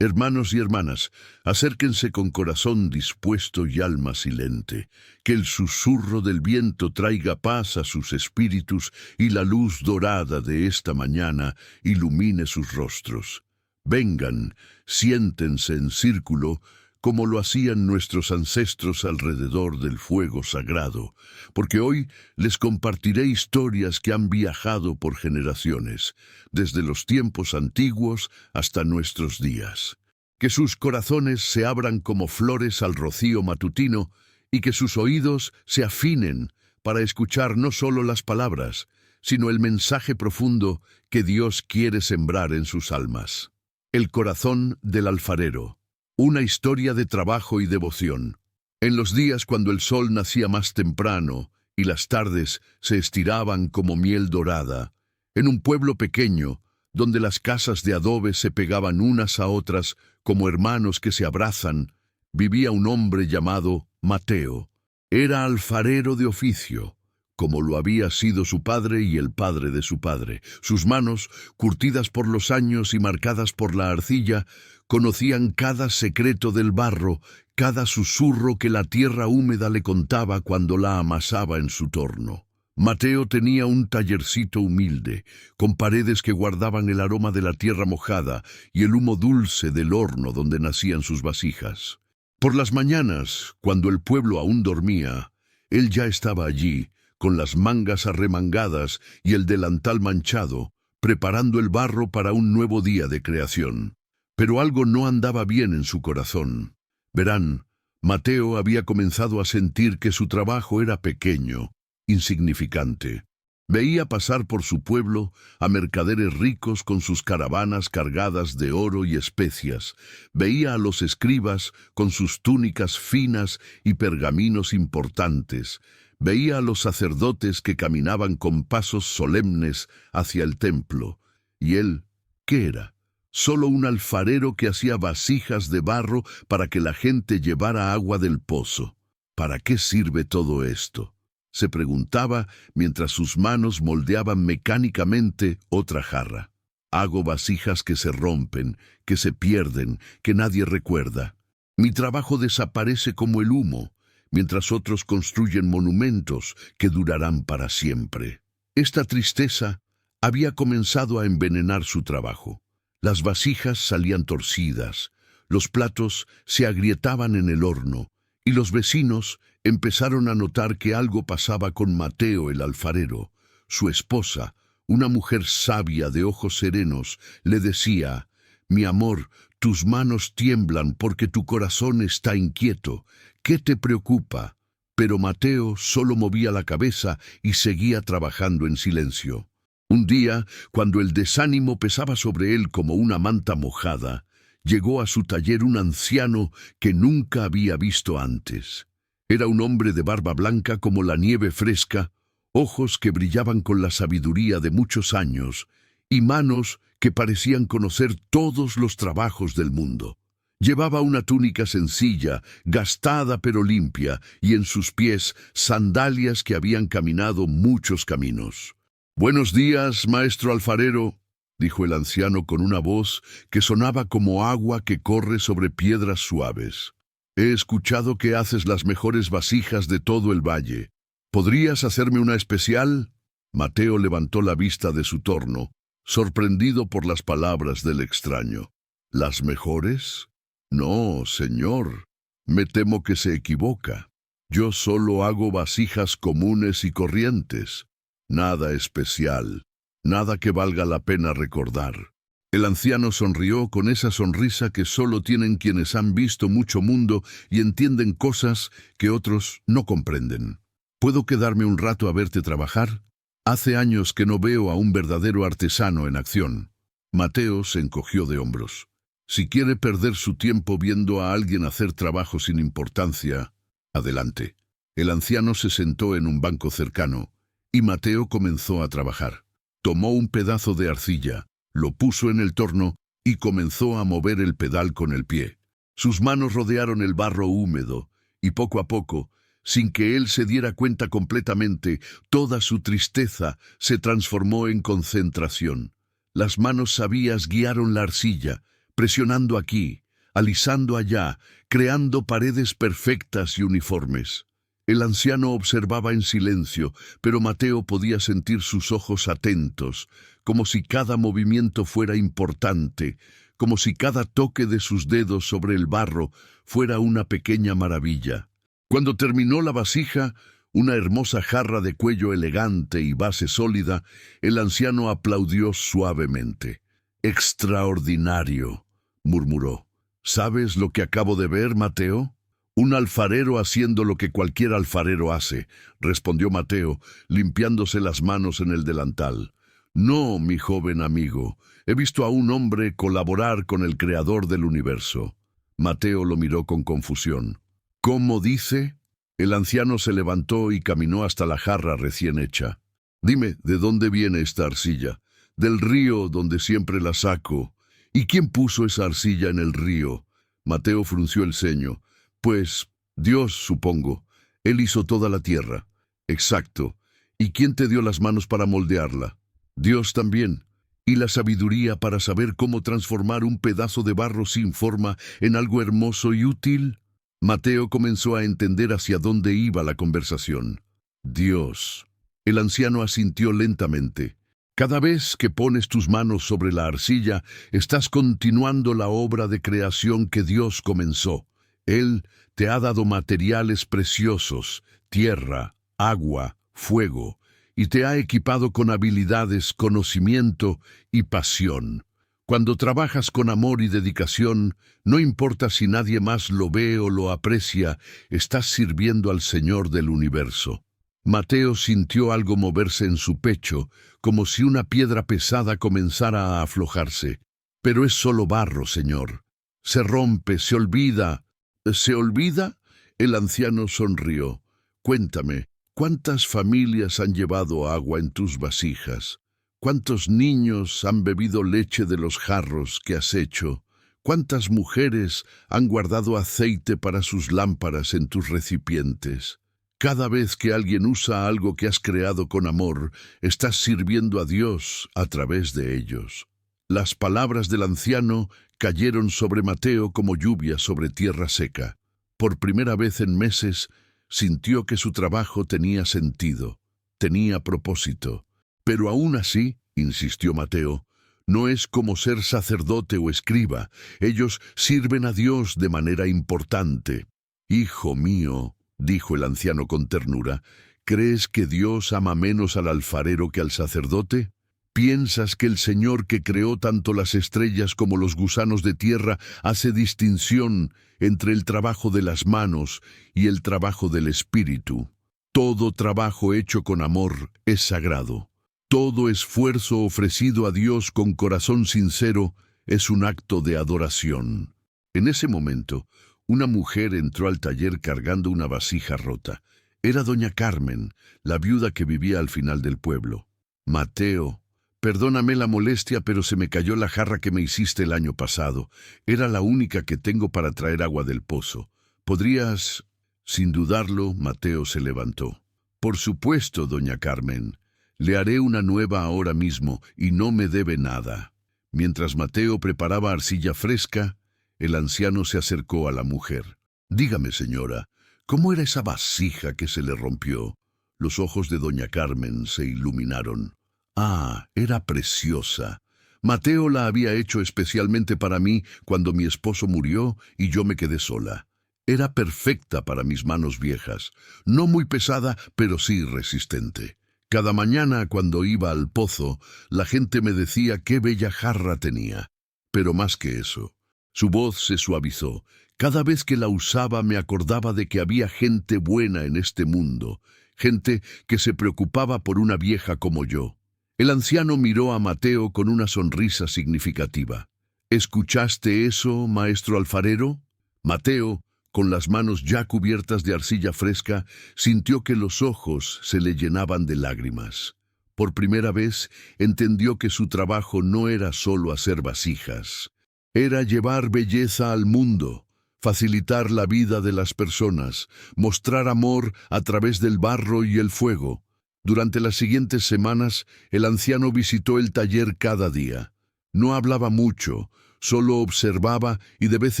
Hermanos y hermanas, acérquense con corazón dispuesto y alma silente, que el susurro del viento traiga paz a sus espíritus y la luz dorada de esta mañana ilumine sus rostros. Vengan, siéntense en círculo, como lo hacían nuestros ancestros alrededor del fuego sagrado, porque hoy les compartiré historias que han viajado por generaciones, desde los tiempos antiguos hasta nuestros días. Que sus corazones se abran como flores al rocío matutino y que sus oídos se afinen para escuchar no solo las palabras, sino el mensaje profundo que Dios quiere sembrar en sus almas. El corazón del alfarero. Una historia de trabajo y devoción. En los días cuando el sol nacía más temprano y las tardes se estiraban como miel dorada, en un pueblo pequeño, donde las casas de adobe se pegaban unas a otras como hermanos que se abrazan, vivía un hombre llamado Mateo. Era alfarero de oficio, como lo había sido su padre y el padre de su padre. Sus manos, curtidas por los años y marcadas por la arcilla, conocían cada secreto del barro, cada susurro que la tierra húmeda le contaba cuando la amasaba en su torno. Mateo tenía un tallercito humilde, con paredes que guardaban el aroma de la tierra mojada y el humo dulce del horno donde nacían sus vasijas. Por las mañanas, cuando el pueblo aún dormía, él ya estaba allí, con las mangas arremangadas y el delantal manchado, preparando el barro para un nuevo día de creación. Pero algo no andaba bien en su corazón. Verán, Mateo había comenzado a sentir que su trabajo era pequeño, insignificante. Veía pasar por su pueblo a mercaderes ricos con sus caravanas cargadas de oro y especias. Veía a los escribas con sus túnicas finas y pergaminos importantes. Veía a los sacerdotes que caminaban con pasos solemnes hacia el templo. ¿Y él qué era? Solo un alfarero que hacía vasijas de barro para que la gente llevara agua del pozo. ¿Para qué sirve todo esto?, se preguntaba mientras sus manos moldeaban mecánicamente otra jarra. Hago vasijas que se rompen, que se pierden, que nadie recuerda. Mi trabajo desaparece como el humo, mientras otros construyen monumentos que durarán para siempre. Esta tristeza había comenzado a envenenar su trabajo. Las vasijas salían torcidas, los platos se agrietaban en el horno, y los vecinos empezaron a notar que algo pasaba con Mateo el alfarero. Su esposa, una mujer sabia de ojos serenos, le decía: «Mi amor, tus manos tiemblan porque tu corazón está inquieto. ¿Qué te preocupa?». Pero Mateo solo movía la cabeza y seguía trabajando en silencio. Un día, cuando el desánimo pesaba sobre él como una manta mojada, llegó a su taller un anciano que nunca había visto antes. Era un hombre de barba blanca como la nieve fresca, ojos que brillaban con la sabiduría de muchos años y manos que parecían conocer todos los trabajos del mundo. Llevaba una túnica sencilla, gastada pero limpia, y en sus pies sandalias que habían caminado muchos caminos. «Buenos días, maestro alfarero», dijo el anciano con una voz que sonaba como agua que corre sobre piedras suaves. «He escuchado que haces las mejores vasijas de todo el valle. ¿Podrías hacerme una especial?». Mateo levantó la vista de su torno, sorprendido por las palabras del extraño. «¿Las mejores? No, señor. Me temo que se equivoca. Yo solo hago vasijas comunes y corrientes. Nada especial. Nada que valga la pena recordar». El anciano sonrió con esa sonrisa que solo tienen quienes han visto mucho mundo y entienden cosas que otros no comprenden. «¿Puedo quedarme un rato a verte trabajar? Hace años que no veo a un verdadero artesano en acción». Mateo se encogió de hombros. «Si quiere perder su tiempo viendo a alguien hacer trabajo sin importancia, adelante». El anciano se sentó en un banco cercano y Mateo comenzó a trabajar. Tomó un pedazo de arcilla, lo puso en el torno y comenzó a mover el pedal con el pie. Sus manos rodearon el barro húmedo y poco a poco, sin que él se diera cuenta completamente, toda su tristeza se transformó en concentración. Las manos sabias guiaron la arcilla, presionando aquí, alisando allá, creando paredes perfectas y uniformes. El anciano observaba en silencio, pero Mateo podía sentir sus ojos atentos, como si cada movimiento fuera importante, como si cada toque de sus dedos sobre el barro fuera una pequeña maravilla. Cuando terminó la vasija, una hermosa jarra de cuello elegante y base sólida, el anciano aplaudió suavemente. «Extraordinario», murmuró. «¿Sabes lo que acabo de ver, Mateo?» «Un alfarero haciendo lo que cualquier alfarero hace», respondió Mateo, limpiándose las manos en el delantal. «No, mi joven amigo, he visto a un hombre colaborar con el Creador del universo». Mateo lo miró con confusión. «¿Cómo dice?» El anciano se levantó y caminó hasta la jarra recién hecha. «Dime, ¿de dónde viene esta arcilla?» «Del río donde siempre la saco». «¿Y quién puso esa arcilla en el río?» Mateo frunció el ceño. «Pues, Dios, supongo. Él hizo toda la tierra». «Exacto. ¿Y quién te dio las manos para moldearla?» «Dios también. Y la sabiduría para saber cómo transformar un pedazo de barro sin forma en algo hermoso y útil». Mateo comenzó a entender hacia dónde iba la conversación. «Dios». El anciano asintió lentamente. «Cada vez que pones tus manos sobre la arcilla, estás continuando la obra de creación que Dios comenzó. Él te ha dado materiales preciosos, tierra, agua, fuego, y te ha equipado con habilidades, conocimiento y pasión. Cuando trabajas con amor y dedicación, no importa si nadie más lo ve o lo aprecia, estás sirviendo al Señor del universo». Mateo sintió algo moverse en su pecho, como si una piedra pesada comenzara a aflojarse. «Pero es solo barro, Señor. Se rompe, se olvida». «¿Se olvida?» El anciano sonrió. «Cuéntame, ¿cuántas familias han llevado agua en tus vasijas? ¿Cuántos niños han bebido leche de los jarros que has hecho? ¿Cuántas mujeres han guardado aceite para sus lámparas en tus recipientes? Cada vez que alguien usa algo que has creado con amor, estás sirviendo a Dios a través de ellos». Las palabras del anciano cayeron sobre Mateo como lluvia sobre tierra seca. Por primera vez en meses, sintió que su trabajo tenía sentido, tenía propósito. «Pero aún así», insistió Mateo, «no es como ser sacerdote o escriba. Ellos sirven a Dios de manera importante». «Hijo mío», dijo el anciano con ternura, «¿crees que Dios ama menos al alfarero que al sacerdote? ¿Piensas que el Señor que creó tanto las estrellas como los gusanos de tierra hace distinción entre el trabajo de las manos y el trabajo del espíritu? Todo trabajo hecho con amor es sagrado. Todo esfuerzo ofrecido a Dios con corazón sincero es un acto de adoración». En ese momento, una mujer entró al taller cargando una vasija rota. Era doña Carmen, la viuda que vivía al final del pueblo. «Mateo, perdóname la molestia, pero se me cayó la jarra que me hiciste el año pasado. Era la única que tengo para traer agua del pozo. ¿Podrías...?» Sin dudarlo, Mateo se levantó. «Por supuesto, doña Carmen. Le haré una nueva ahora mismo y no me debe nada». Mientras Mateo preparaba arcilla fresca, el anciano se acercó a la mujer. «Dígame, señora, ¿cómo era esa vasija que se le rompió?» Los ojos de doña Carmen se iluminaron. «Ah, era preciosa. Mateo la había hecho especialmente para mí cuando mi esposo murió y yo me quedé sola. Era perfecta para mis manos viejas, no muy pesada, pero sí resistente. Cada mañana cuando iba al pozo, la gente me decía qué bella jarra tenía. Pero más que eso, su voz se suavizó. Cada vez que la usaba me acordaba de que había gente buena en este mundo, gente que se preocupaba por una vieja como yo». El anciano miró a Mateo con una sonrisa significativa. «¿Escuchaste eso, maestro alfarero?» Mateo, con las manos ya cubiertas de arcilla fresca, sintió que los ojos se le llenaban de lágrimas. Por primera vez entendió que su trabajo no era solo hacer vasijas. Era llevar belleza al mundo, facilitar la vida de las personas, mostrar amor a través del barro y el fuego. Durante las siguientes semanas, el anciano visitó el taller cada día. No hablaba mucho, Solo observaba y de vez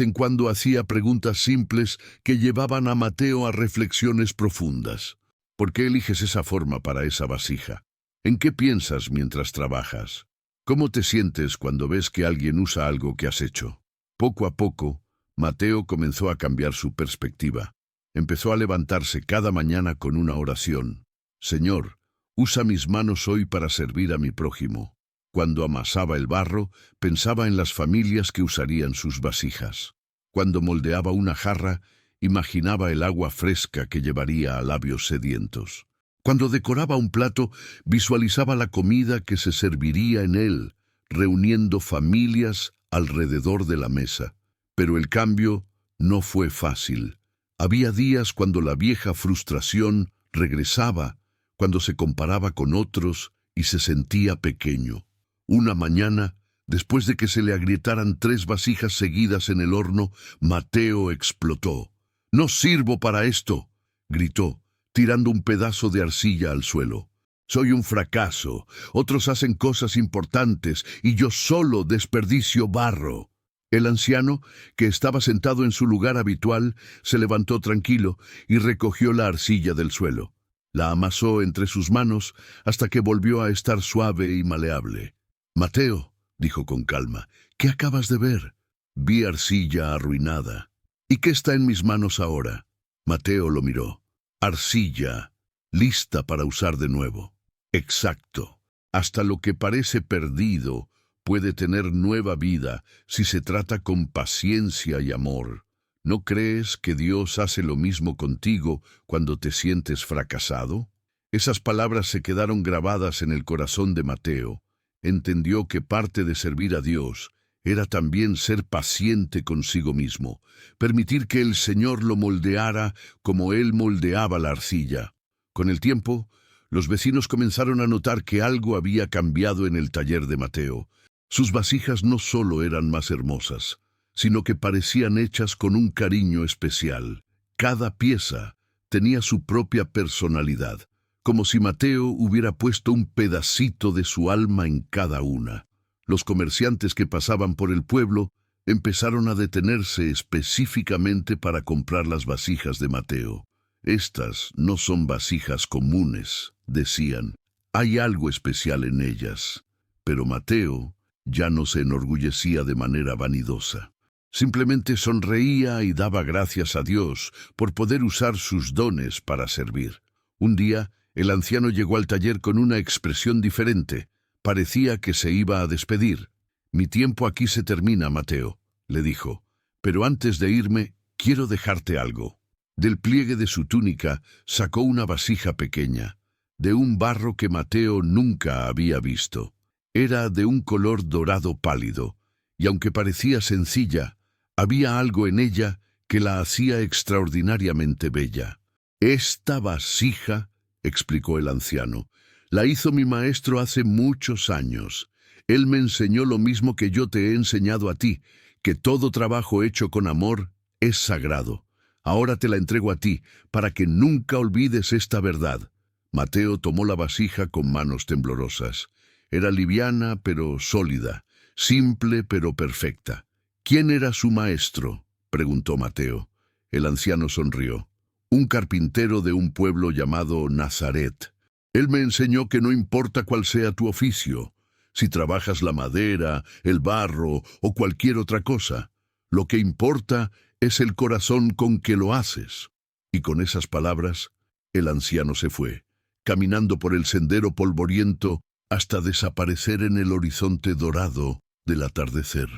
en cuando hacía preguntas simples que llevaban a Mateo a reflexiones profundas. ¿Por qué eliges esa forma para esa vasija? ¿En qué piensas mientras trabajas? ¿Cómo te sientes cuando ves que alguien usa algo que has hecho? Poco a poco, Mateo comenzó a cambiar su perspectiva. Empezó a levantarse cada mañana con una oración. Señor, usa mis manos hoy para servir a mi prójimo. Cuando amasaba el barro, pensaba en las familias que usarían sus vasijas. Cuando moldeaba una jarra, imaginaba el agua fresca que llevaría a labios sedientos. Cuando decoraba un plato, visualizaba la comida que se serviría en él, reuniendo familias alrededor de la mesa. Pero el cambio no fue fácil. Había días cuando la vieja frustración regresaba, cuando se comparaba con otros y se sentía pequeño. Una mañana, después de que se le agrietaran 3 vasijas seguidas en el horno, Mateo explotó. «¡No sirvo para esto!», gritó, tirando un pedazo de arcilla al suelo. «Soy un fracaso. Otros hacen cosas importantes y yo solo desperdicio barro». El anciano, que estaba sentado en su lugar habitual, se levantó tranquilo y recogió la arcilla del suelo. La amasó entre sus manos hasta que volvió a estar suave y maleable. «Mateo», dijo con calma, «¿qué acabas de ver?» «Vi arcilla arruinada». «¿Y qué está en mis manos ahora?» Mateo lo miró. «Arcilla, lista para usar de nuevo». «Exacto. Hasta lo que parece perdido puede tener nueva vida si se trata con paciencia y amor. ¿No crees que Dios hace lo mismo contigo cuando te sientes fracasado?» Esas palabras se quedaron grabadas en el corazón de Mateo. Entendió que parte de servir a Dios era también ser paciente consigo mismo, permitir que el Señor lo moldeara como Él moldeaba la arcilla. Con el tiempo, los vecinos comenzaron a notar que algo había cambiado en el taller de Mateo. Sus vasijas no solo eran más hermosas, sino que parecían hechas con un cariño especial. Cada pieza tenía su propia personalidad, como si Mateo hubiera puesto un pedacito de su alma en cada una. Los comerciantes que pasaban por el pueblo empezaron a detenerse específicamente para comprar las vasijas de Mateo. «Estas no son vasijas comunes», decían. «Hay algo especial en ellas». Pero Mateo ya no se enorgullecía de manera vanidosa. Simplemente sonreía y daba gracias a Dios por poder usar sus dones para servir. Un día, el anciano llegó al taller con una expresión diferente. Parecía que se iba a despedir. «Mi tiempo aquí se termina, Mateo», le dijo. «Pero antes de irme, quiero dejarte algo». Del pliegue de su túnica sacó una vasija pequeña, de un barro que Mateo nunca había visto. Era de un color dorado pálido, y aunque parecía sencilla, había algo en ella que la hacía extraordinariamente bella. «Esta vasija», explicó el anciano, «la hizo mi maestro hace muchos años. Él me enseñó lo mismo que yo te he enseñado a ti, que todo trabajo hecho con amor es sagrado. Ahora te la entrego a ti, para que nunca olvides esta verdad». Mateo tomó la vasija con manos temblorosas. Era liviana pero sólida, simple pero perfecta. «¿Quién era su maestro?», preguntó Mateo. El anciano sonrió. «Un carpintero de un pueblo llamado Nazaret. Él me enseñó que no importa cuál sea tu oficio, si trabajas la madera, el barro o cualquier otra cosa, lo que importa es el corazón con que lo haces». Y con esas palabras, el anciano se fue, caminando por el sendero polvoriento hasta desaparecer en el horizonte dorado del atardecer.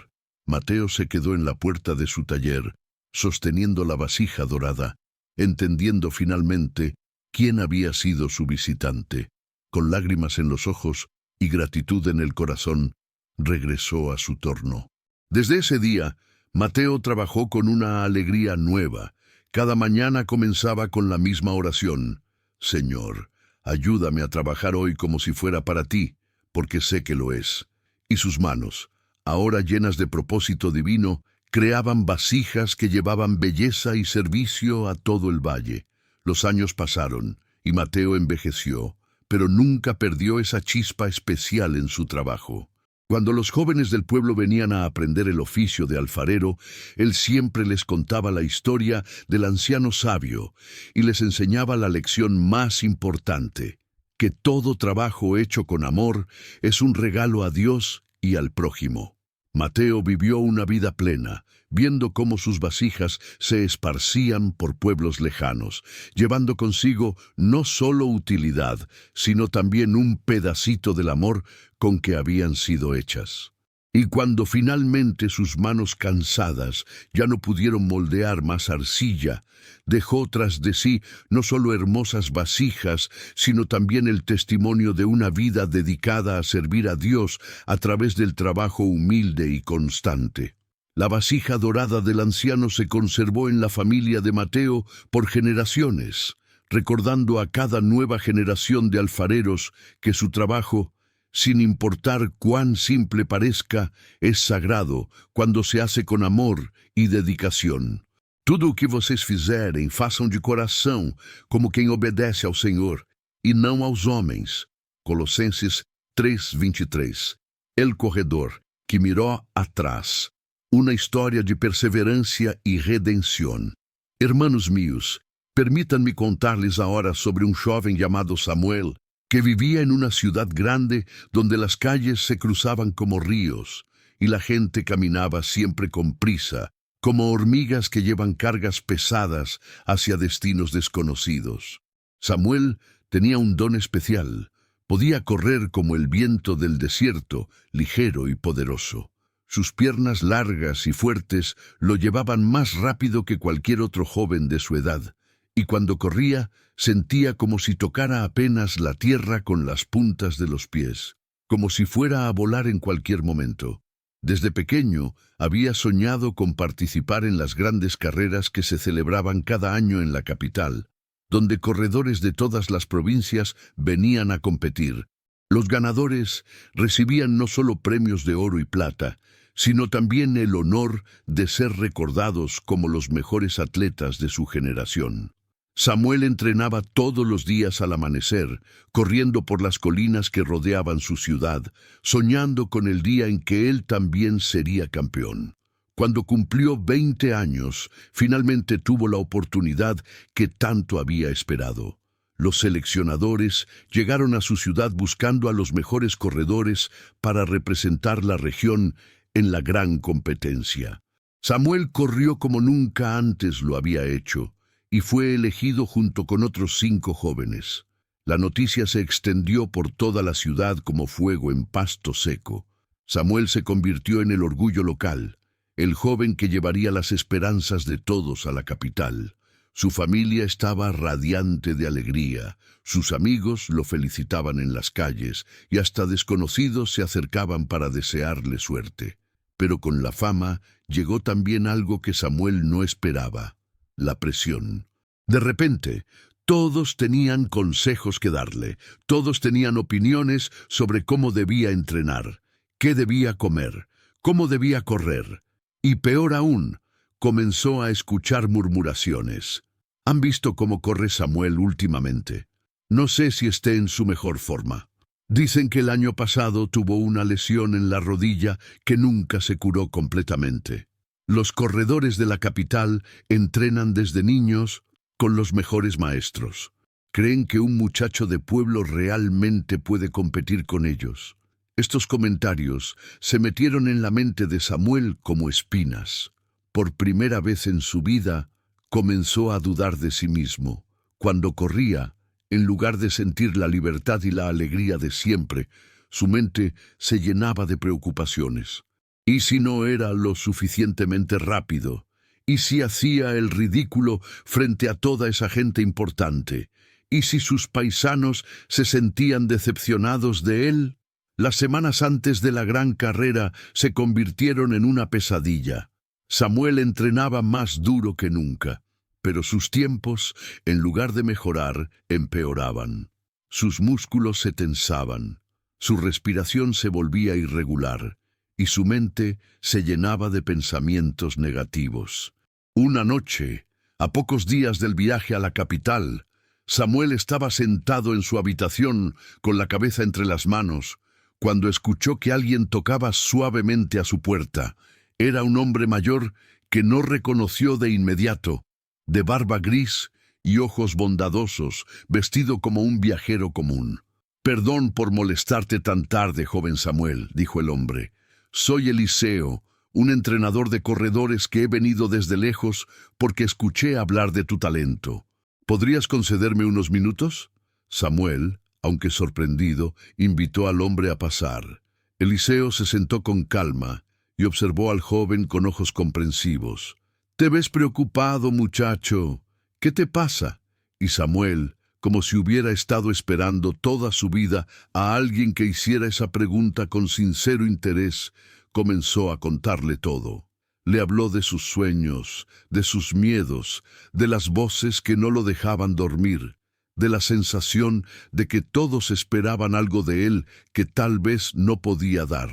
Mateo se quedó en la puerta de su taller, sosteniendo la vasija dorada, entendiendo finalmente quién había sido su visitante. Con lágrimas en los ojos y gratitud en el corazón, regresó a su torno. Desde ese día, Mateo trabajó con una alegría nueva. Cada mañana comenzaba con la misma oración: «Señor, ayúdame a trabajar hoy como si fuera para ti, porque sé que lo es». Y sus manos, ahora llenas de propósito divino, creaban vasijas que llevaban belleza y servicio a todo el valle. Los años pasaron y Mateo envejeció, pero nunca perdió esa chispa especial en su trabajo. Cuando los jóvenes del pueblo venían a aprender el oficio de alfarero, él siempre les contaba la historia del anciano sabio y les enseñaba la lección más importante, que todo trabajo hecho con amor es un regalo a Dios y al prójimo. Mateo vivió una vida plena, viendo cómo sus vasijas se esparcían por pueblos lejanos, llevando consigo no solo utilidad, sino también un pedacito del amor con que habían sido hechas. Y cuando finalmente sus manos cansadas ya no pudieron moldear más arcilla, dejó tras de sí no solo hermosas vasijas, sino también el testimonio de una vida dedicada a servir a Dios a través del trabajo humilde y constante. La vasija dorada del anciano se conservó en la familia de Mateo por generaciones, recordando a cada nueva generación de alfareros que su trabajo, sin importar cuán simple parezca, es sagrado cuando se hace con amor y dedicación. Tudo o que vocês fizerem, façam de coração, como quem obedece ao Senhor, e não aos homens. Colossenses 3:23. El corredor, que miró atrás. Una historia de perseverancia y redención. Hermanos míos, permítanme contarles ahora sobre un joven llamado Samuel, que vivía en una ciudad grande donde las calles se cruzaban como ríos y la gente caminaba siempre con prisa, como hormigas que llevan cargas pesadas hacia destinos desconocidos. Samuel tenía un don especial. Podía correr como el viento del desierto, ligero y poderoso. Sus piernas largas y fuertes lo llevaban más rápido que cualquier otro joven de su edad, y cuando corría sentía como si tocara apenas la tierra con las puntas de los pies, como si fuera a volar en cualquier momento. Desde pequeño había soñado con participar en las grandes carreras que se celebraban cada año en la capital, donde corredores de todas las provincias venían a competir. Los ganadores recibían no solo premios de oro y plata, sino también el honor de ser recordados como los mejores atletas de su generación. Samuel entrenaba todos los días al amanecer, corriendo por las colinas que rodeaban su ciudad, soñando con el día en que él también sería campeón. Cuando cumplió 20 años, finalmente tuvo la oportunidad que tanto había esperado. Los seleccionadores llegaron a su ciudad buscando a los mejores corredores para representar la región en la gran competencia. Samuel corrió como nunca antes lo había hecho, y fue elegido junto con otros 5 jóvenes. La noticia se extendió por toda la ciudad como fuego en pasto seco. Samuel se convirtió en el orgullo local, el joven que llevaría las esperanzas de todos a la capital. Su familia estaba radiante de alegría, sus amigos lo felicitaban en las calles y hasta desconocidos se acercaban para desearle suerte. Pero con la fama llegó también algo que Samuel no esperaba: la presión. De repente, todos tenían consejos que darle, todos tenían opiniones sobre cómo debía entrenar, qué debía comer, cómo debía correr. Y peor aún, comenzó a escuchar murmuraciones. ¿Han visto cómo corre Samuel últimamente? No sé si esté en su mejor forma. Dicen que el año pasado tuvo una lesión en la rodilla que nunca se curó completamente. Los corredores de la capital entrenan desde niños con los mejores maestros. Creen que un muchacho de pueblo realmente puede competir con ellos. Estos comentarios se metieron en la mente de Samuel como espinas. Por primera vez en su vida, comenzó a dudar de sí mismo. Cuando corría, en lugar de sentir la libertad y la alegría de siempre, su mente se llenaba de preocupaciones. ¿Y si no era lo suficientemente rápido? ¿Y si hacía el ridículo frente a toda esa gente importante? ¿Y si sus paisanos se sentían decepcionados de él? Las semanas antes de la gran carrera se convirtieron en una pesadilla. Samuel entrenaba más duro que nunca, pero sus tiempos, en lugar de mejorar, empeoraban. Sus músculos se tensaban, su respiración se volvía irregular, y su mente se llenaba de pensamientos negativos. Una noche, a pocos días del viaje a la capital, Samuel estaba sentado en su habitación con la cabeza entre las manos, cuando escuchó que alguien tocaba suavemente a su puerta. Era un hombre mayor que no reconoció de inmediato, de barba gris y ojos bondadosos, vestido como un viajero común. «Perdón por molestarte tan tarde, joven Samuel», dijo el hombre. «Soy Eliseo, un entrenador de corredores que he venido desde lejos porque escuché hablar de tu talento. ¿Podrías concederme unos minutos?» Samuel, aunque sorprendido, invitó al hombre a pasar. Eliseo se sentó con calma y observó al joven con ojos comprensivos. «Te ves preocupado, muchacho. ¿Qué te pasa?» Y Samuel, como si hubiera estado esperando toda su vida a alguien que hiciera esa pregunta con sincero interés, comenzó a contarle todo. Le habló de sus sueños, de sus miedos, de las voces que no lo dejaban dormir, de la sensación de que todos esperaban algo de él que tal vez no podía dar.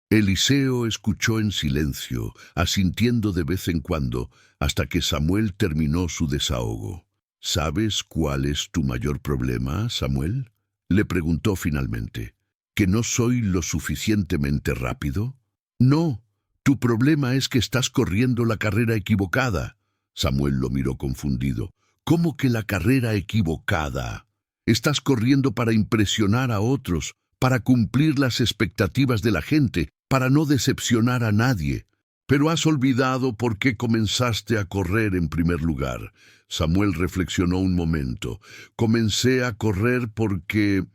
Eliseo escuchó en silencio, asintiendo de vez en cuando, hasta que Samuel terminó su desahogo. «¿Sabes cuál es tu mayor problema, Samuel?», le preguntó finalmente. «¿Que no soy lo suficientemente rápido?» «No, tu problema es que estás corriendo la carrera equivocada». Samuel lo miró confundido. «¿Cómo que la carrera equivocada? Estás corriendo para impresionar a otros, para cumplir las expectativas de la gente, para no decepcionar a nadie. Pero has olvidado por qué comenzaste a correr en primer lugar». Samuel reflexionó un momento. «Comencé a correr porque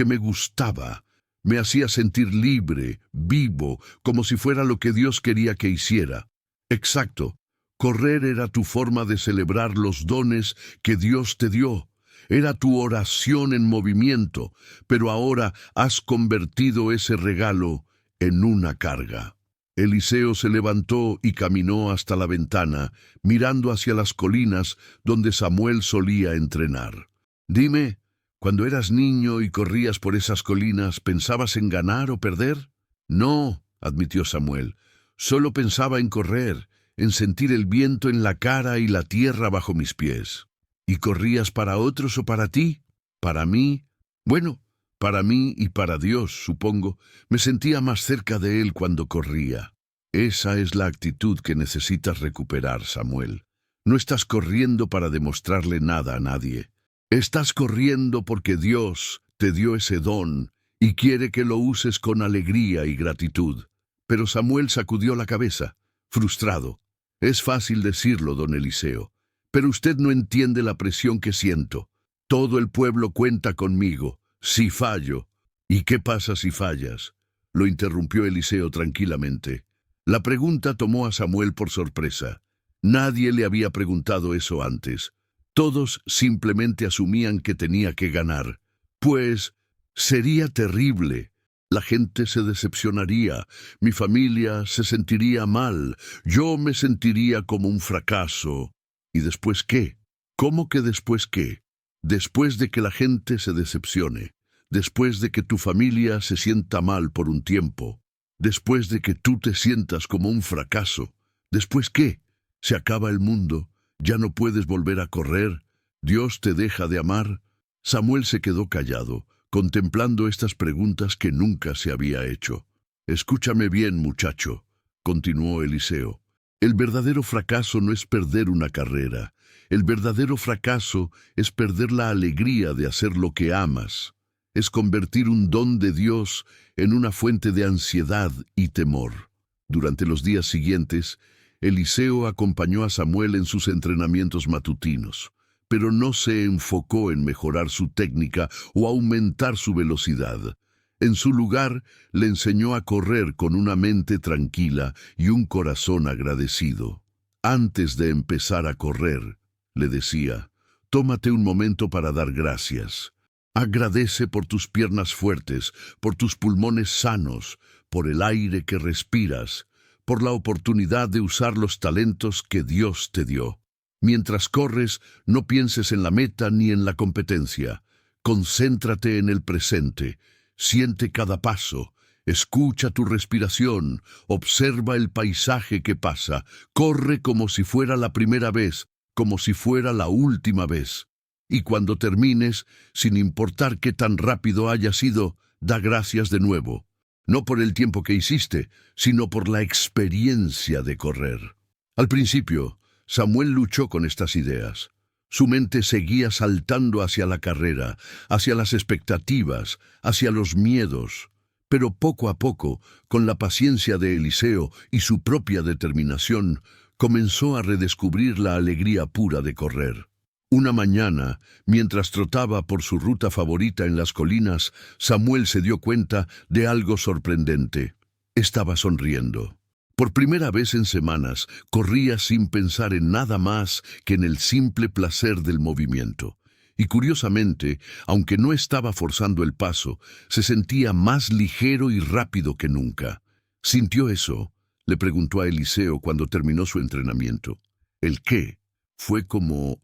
me gustaba. Me hacía sentir libre, vivo, como si fuera lo que Dios quería que hiciera». «Exacto. Correr era tu forma de celebrar los dones que Dios te dio. Era tu oración en movimiento, pero ahora has convertido ese regalo en una carga». Eliseo se levantó y caminó hasta la ventana, mirando hacia las colinas donde Samuel solía entrenar. «Dime, cuando eras niño y corrías por esas colinas, ¿pensabas en ganar o perder?» «No», admitió Samuel, «solo pensaba en correr, en sentir el viento en la cara y la tierra bajo mis pies». «¿Y corrías para otros o para ti?» «Para mí. Bueno, para mí y para Dios, supongo. Me sentía más cerca de Él cuando corría». Esa es la actitud que necesitas recuperar, Samuel. No estás corriendo para demostrarle nada a nadie. Estás corriendo porque Dios te dio ese don y quiere que lo uses con alegría y gratitud. Pero Samuel sacudió la cabeza, frustrado. «Es fácil decirlo, don Eliseo, pero usted no entiende la presión que siento. Todo el pueblo cuenta conmigo. Si fallo». «¿Y qué pasa si fallas?», lo interrumpió Eliseo tranquilamente. La pregunta tomó a Samuel por sorpresa. Nadie le había preguntado eso antes. Todos simplemente asumían que tenía que ganar. «Pues sería terrible. La gente se decepcionaría, mi familia se sentiría mal, yo me sentiría como un fracaso». «¿Y después qué?». «¿Cómo que después qué?». «Después de que la gente se decepcione, después de que tu familia se sienta mal por un tiempo, después de que tú te sientas como un fracaso, ¿después qué? Se acaba el mundo, ya no puedes volver a correr, Dios te deja de amar». Samuel se quedó callado, contemplando estas preguntas que nunca se había hecho. «Escúchame bien, muchacho», continuó Eliseo. «El verdadero fracaso no es perder una carrera. El verdadero fracaso es perder la alegría de hacer lo que amas. Es convertir un don de Dios en una fuente de ansiedad y temor». Durante los días siguientes, Eliseo acompañó a Samuel en sus entrenamientos matutinos, pero no se enfocó en mejorar su técnica o aumentar su velocidad. En su lugar, le enseñó a correr con una mente tranquila y un corazón agradecido. Antes de empezar a correr, le decía, «Tómate un momento para dar gracias. Agradece por tus piernas fuertes, por tus pulmones sanos, por el aire que respiras, por la oportunidad de usar los talentos que Dios te dio. Mientras corres, no pienses en la meta ni en la competencia. Concéntrate en el presente. Siente cada paso. Escucha tu respiración. Observa el paisaje que pasa. Corre como si fuera la primera vez, como si fuera la última vez. Y cuando termines, sin importar qué tan rápido haya sido, da gracias de nuevo, no por el tiempo que hiciste, sino por la experiencia de correr. Al principio, Samuel luchó con estas ideas. Su mente seguía saltando hacia la carrera, hacia las expectativas, hacia los miedos. Pero poco a poco, con la paciencia de Eliseo y su propia determinación, comenzó a redescubrir la alegría pura de correr. Una mañana, mientras trotaba por su ruta favorita en las colinas, Samuel se dio cuenta de algo sorprendente. Estaba sonriendo. Por primera vez en semanas, corría sin pensar en nada más que en el simple placer del movimiento. Y curiosamente, aunque no estaba forzando el paso, se sentía más ligero y rápido que nunca. ¿Sintió eso?, le preguntó a Eliseo cuando terminó su entrenamiento. ¿El qué? Fue como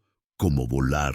volar,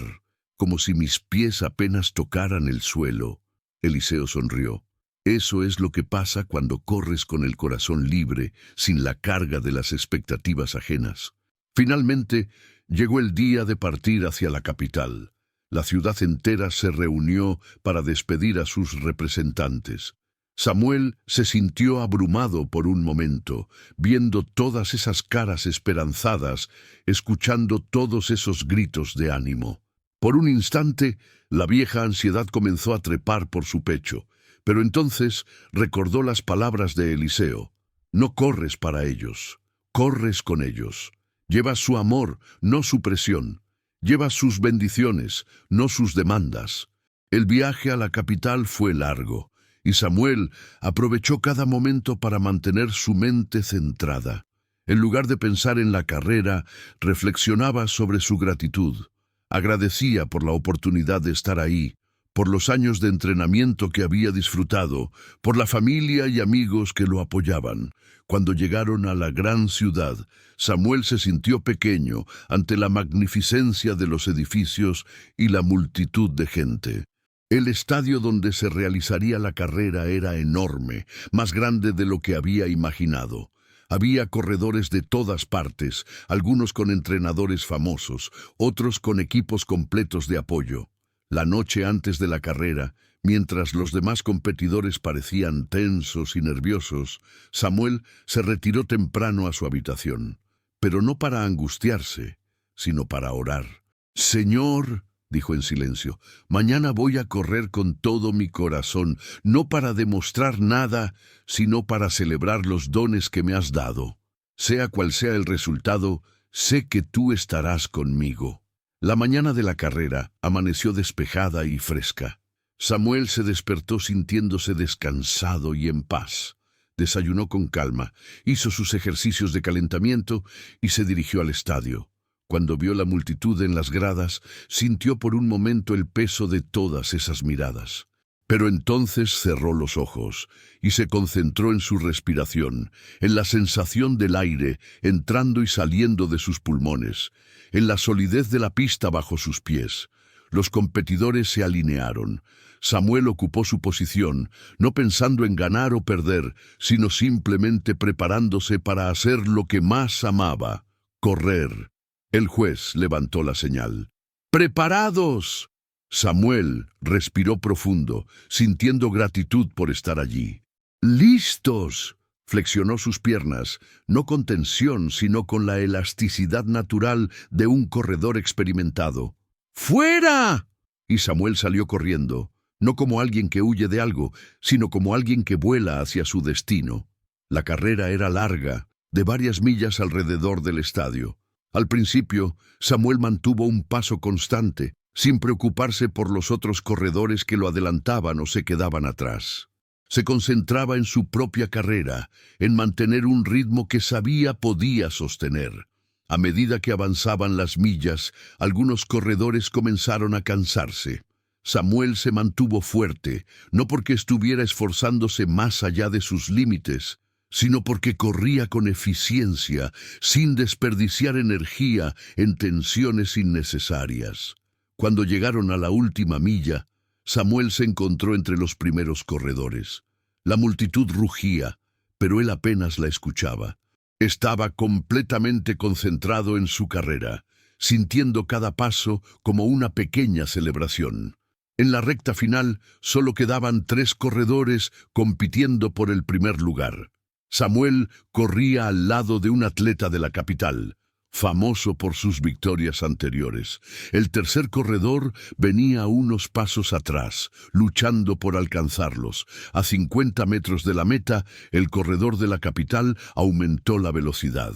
como si mis pies apenas tocaran el suelo. Eliseo sonrió. Eso es lo que pasa cuando corres con el corazón libre, sin la carga de las expectativas ajenas. Finalmente, llegó el día de partir hacia la capital. La ciudad entera se reunió para despedir a sus representantes. Samuel se sintió abrumado por un momento, viendo todas esas caras esperanzadas, escuchando todos esos gritos de ánimo. Por un instante, la vieja ansiedad comenzó a trepar por su pecho, pero entonces recordó las palabras de Eliseo. No corres para ellos, corres con ellos. Llevas su amor, no su presión. Llevas sus bendiciones, no sus demandas. El viaje a la capital fue largo, y Samuel aprovechó cada momento para mantener su mente centrada. En lugar de pensar en la carrera, reflexionaba sobre su gratitud. Agradecía por la oportunidad de estar ahí, por los años de entrenamiento que había disfrutado, por la familia y amigos que lo apoyaban. Cuando llegaron a la gran ciudad, Samuel se sintió pequeño ante la magnificencia de los edificios y la multitud de gente. El estadio donde se realizaría la carrera era enorme, más grande de lo que había imaginado. Había corredores de todas partes, algunos con entrenadores famosos, otros con equipos completos de apoyo. La noche antes de la carrera, mientras los demás competidores parecían tensos y nerviosos, Samuel se retiró temprano a su habitación, pero no para angustiarse, sino para orar. «Señor», dijo en silencio, «mañana voy a correr con todo mi corazón, no para demostrar nada, sino para celebrar los dones que me has dado. Sea cual sea el resultado, sé que tú estarás conmigo». La mañana de la carrera amaneció despejada y fresca. Samuel se despertó sintiéndose descansado y en paz. Desayunó con calma, hizo sus ejercicios de calentamiento y se dirigió al estadio. Cuando vio la multitud en las gradas, sintió por un momento el peso de todas esas miradas. Pero entonces cerró los ojos y se concentró en su respiración, en la sensación del aire entrando y saliendo de sus pulmones, en la solidez de la pista bajo sus pies. Los competidores se alinearon. Samuel ocupó su posición, no pensando en ganar o perder, sino simplemente preparándose para hacer lo que más amaba, correr. El juez levantó la señal. ¡Preparados! Samuel respiró profundo, sintiendo gratitud por estar allí. ¡Listos! Flexionó sus piernas, no con tensión, sino con la elasticidad natural de un corredor experimentado. ¡Fuera! Y Samuel salió corriendo, no como alguien que huye de algo, sino como alguien que vuela hacia su destino. La carrera era larga, de varias millas alrededor del estadio. Al principio, Samuel mantuvo un paso constante, sin preocuparse por los otros corredores que lo adelantaban o se quedaban atrás. Se concentraba en su propia carrera, en mantener un ritmo que sabía podía sostener. A medida que avanzaban las millas, algunos corredores comenzaron a cansarse. Samuel se mantuvo fuerte, no porque estuviera esforzándose más allá de sus límites, sino porque corría con eficiencia, sin desperdiciar energía en tensiones innecesarias. Cuando llegaron a la última milla, Samuel se encontró entre los primeros corredores. La multitud rugía, pero él apenas la escuchaba. Estaba completamente concentrado en su carrera, sintiendo cada paso como una pequeña celebración. En la recta final solo quedaban 3 corredores compitiendo por el primer lugar. Samuel corría al lado de un atleta de la capital, famoso por sus victorias anteriores. El tercer corredor venía unos pasos atrás, luchando por alcanzarlos. A 50 metros de la meta, el corredor de la capital aumentó la velocidad.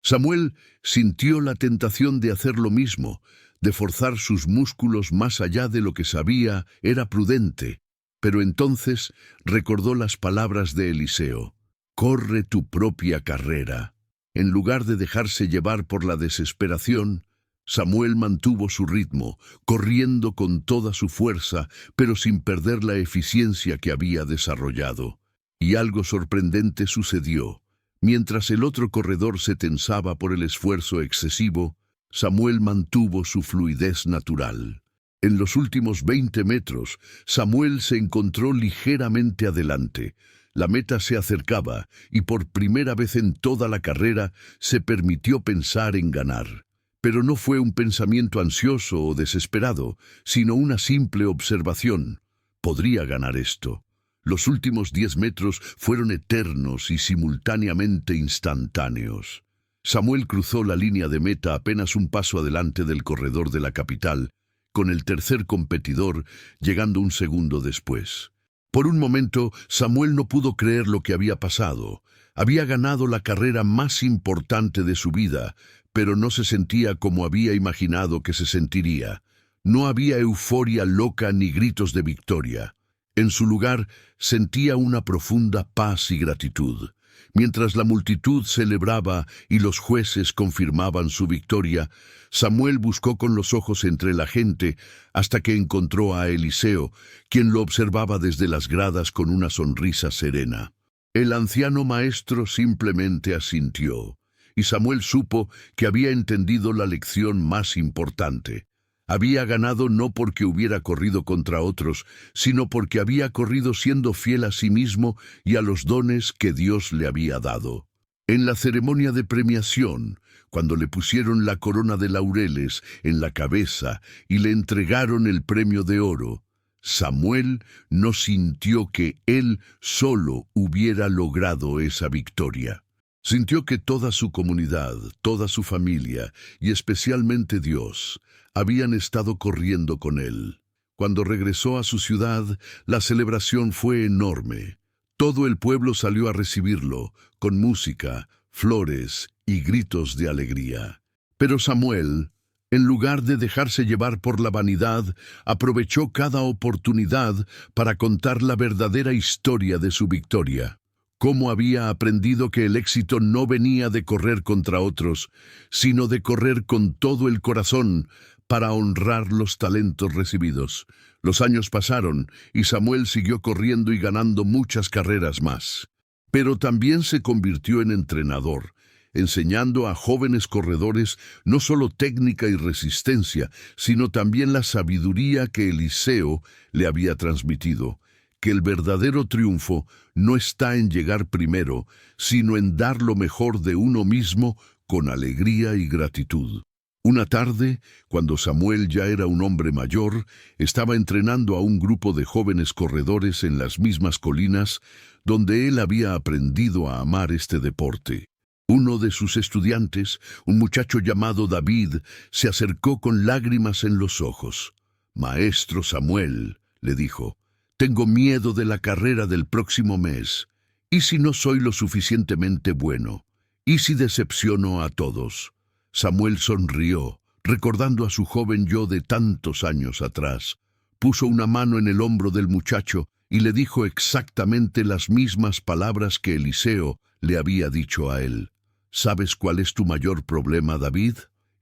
Samuel sintió la tentación de hacer lo mismo, de forzar sus músculos más allá de lo que sabía era prudente. Pero entonces recordó las palabras de Eliseo: «Corre tu propia carrera». En lugar de dejarse llevar por la desesperación, Samuel mantuvo su ritmo, corriendo con toda su fuerza, pero sin perder la eficiencia que había desarrollado. Y algo sorprendente sucedió. Mientras el otro corredor se tensaba por el esfuerzo excesivo, Samuel mantuvo su fluidez natural. En los últimos 20 metros, Samuel se encontró ligeramente adelante. La meta se acercaba y por primera vez en toda la carrera se permitió pensar en ganar. Pero no fue un pensamiento ansioso o desesperado, sino una simple observación. Podría ganar esto. Los últimos 10 metros fueron eternos y simultáneamente instantáneos. Samuel cruzó la línea de meta apenas un paso adelante del corredor de la capital, con el tercer competidor llegando un segundo después. Por un momento, Samuel no pudo creer lo que había pasado. Había ganado la carrera más importante de su vida, pero no se sentía como había imaginado que se sentiría. No había euforia loca ni gritos de victoria. En su lugar, sentía una profunda paz y gratitud. Mientras la multitud celebraba y los jueces confirmaban su victoria, Samuel buscó con los ojos entre la gente hasta que encontró a Eliseo, quien lo observaba desde las gradas con una sonrisa serena. El anciano maestro simplemente asintió, y Samuel supo que había entendido la lección más importante. Había ganado no porque hubiera corrido contra otros, sino porque había corrido siendo fiel a sí mismo y a los dones que Dios le había dado. En la ceremonia de premiación, cuando le pusieron la corona de laureles en la cabeza y le entregaron el premio de oro, Samuel no sintió que él solo hubiera logrado esa victoria. Sintió que toda su comunidad, toda su familia y especialmente Dios habían estado corriendo con él. Cuando regresó a su ciudad, la celebración fue enorme. Todo el pueblo salió a recibirlo, con música, flores y gritos de alegría. Pero Samuel, en lugar de dejarse llevar por la vanidad, aprovechó cada oportunidad para contar la verdadera historia de su victoria. Cómo había aprendido que el éxito no venía de correr contra otros, sino de correr con todo el corazón para honrar los talentos recibidos. Los años pasaron y Samuel siguió corriendo y ganando muchas carreras más. Pero también se convirtió en entrenador, enseñando a jóvenes corredores no solo técnica y resistencia, sino también la sabiduría que Eliseo le había transmitido, que el verdadero triunfo no está en llegar primero, sino en dar lo mejor de uno mismo con alegría y gratitud. Una tarde, cuando Samuel ya era un hombre mayor, estaba entrenando a un grupo de jóvenes corredores en las mismas colinas donde él había aprendido a amar este deporte. Uno de sus estudiantes, un muchacho llamado David, se acercó con lágrimas en los ojos. «Maestro Samuel», le dijo, «tengo miedo de la carrera del próximo mes. ¿Y si no soy lo suficientemente bueno? ¿Y si decepciono a todos?» Samuel sonrió, recordando a su joven yo de tantos años atrás. Puso una mano en el hombro del muchacho y le dijo exactamente las mismas palabras que Eliseo le había dicho a él. «¿Sabes cuál es tu mayor problema, David?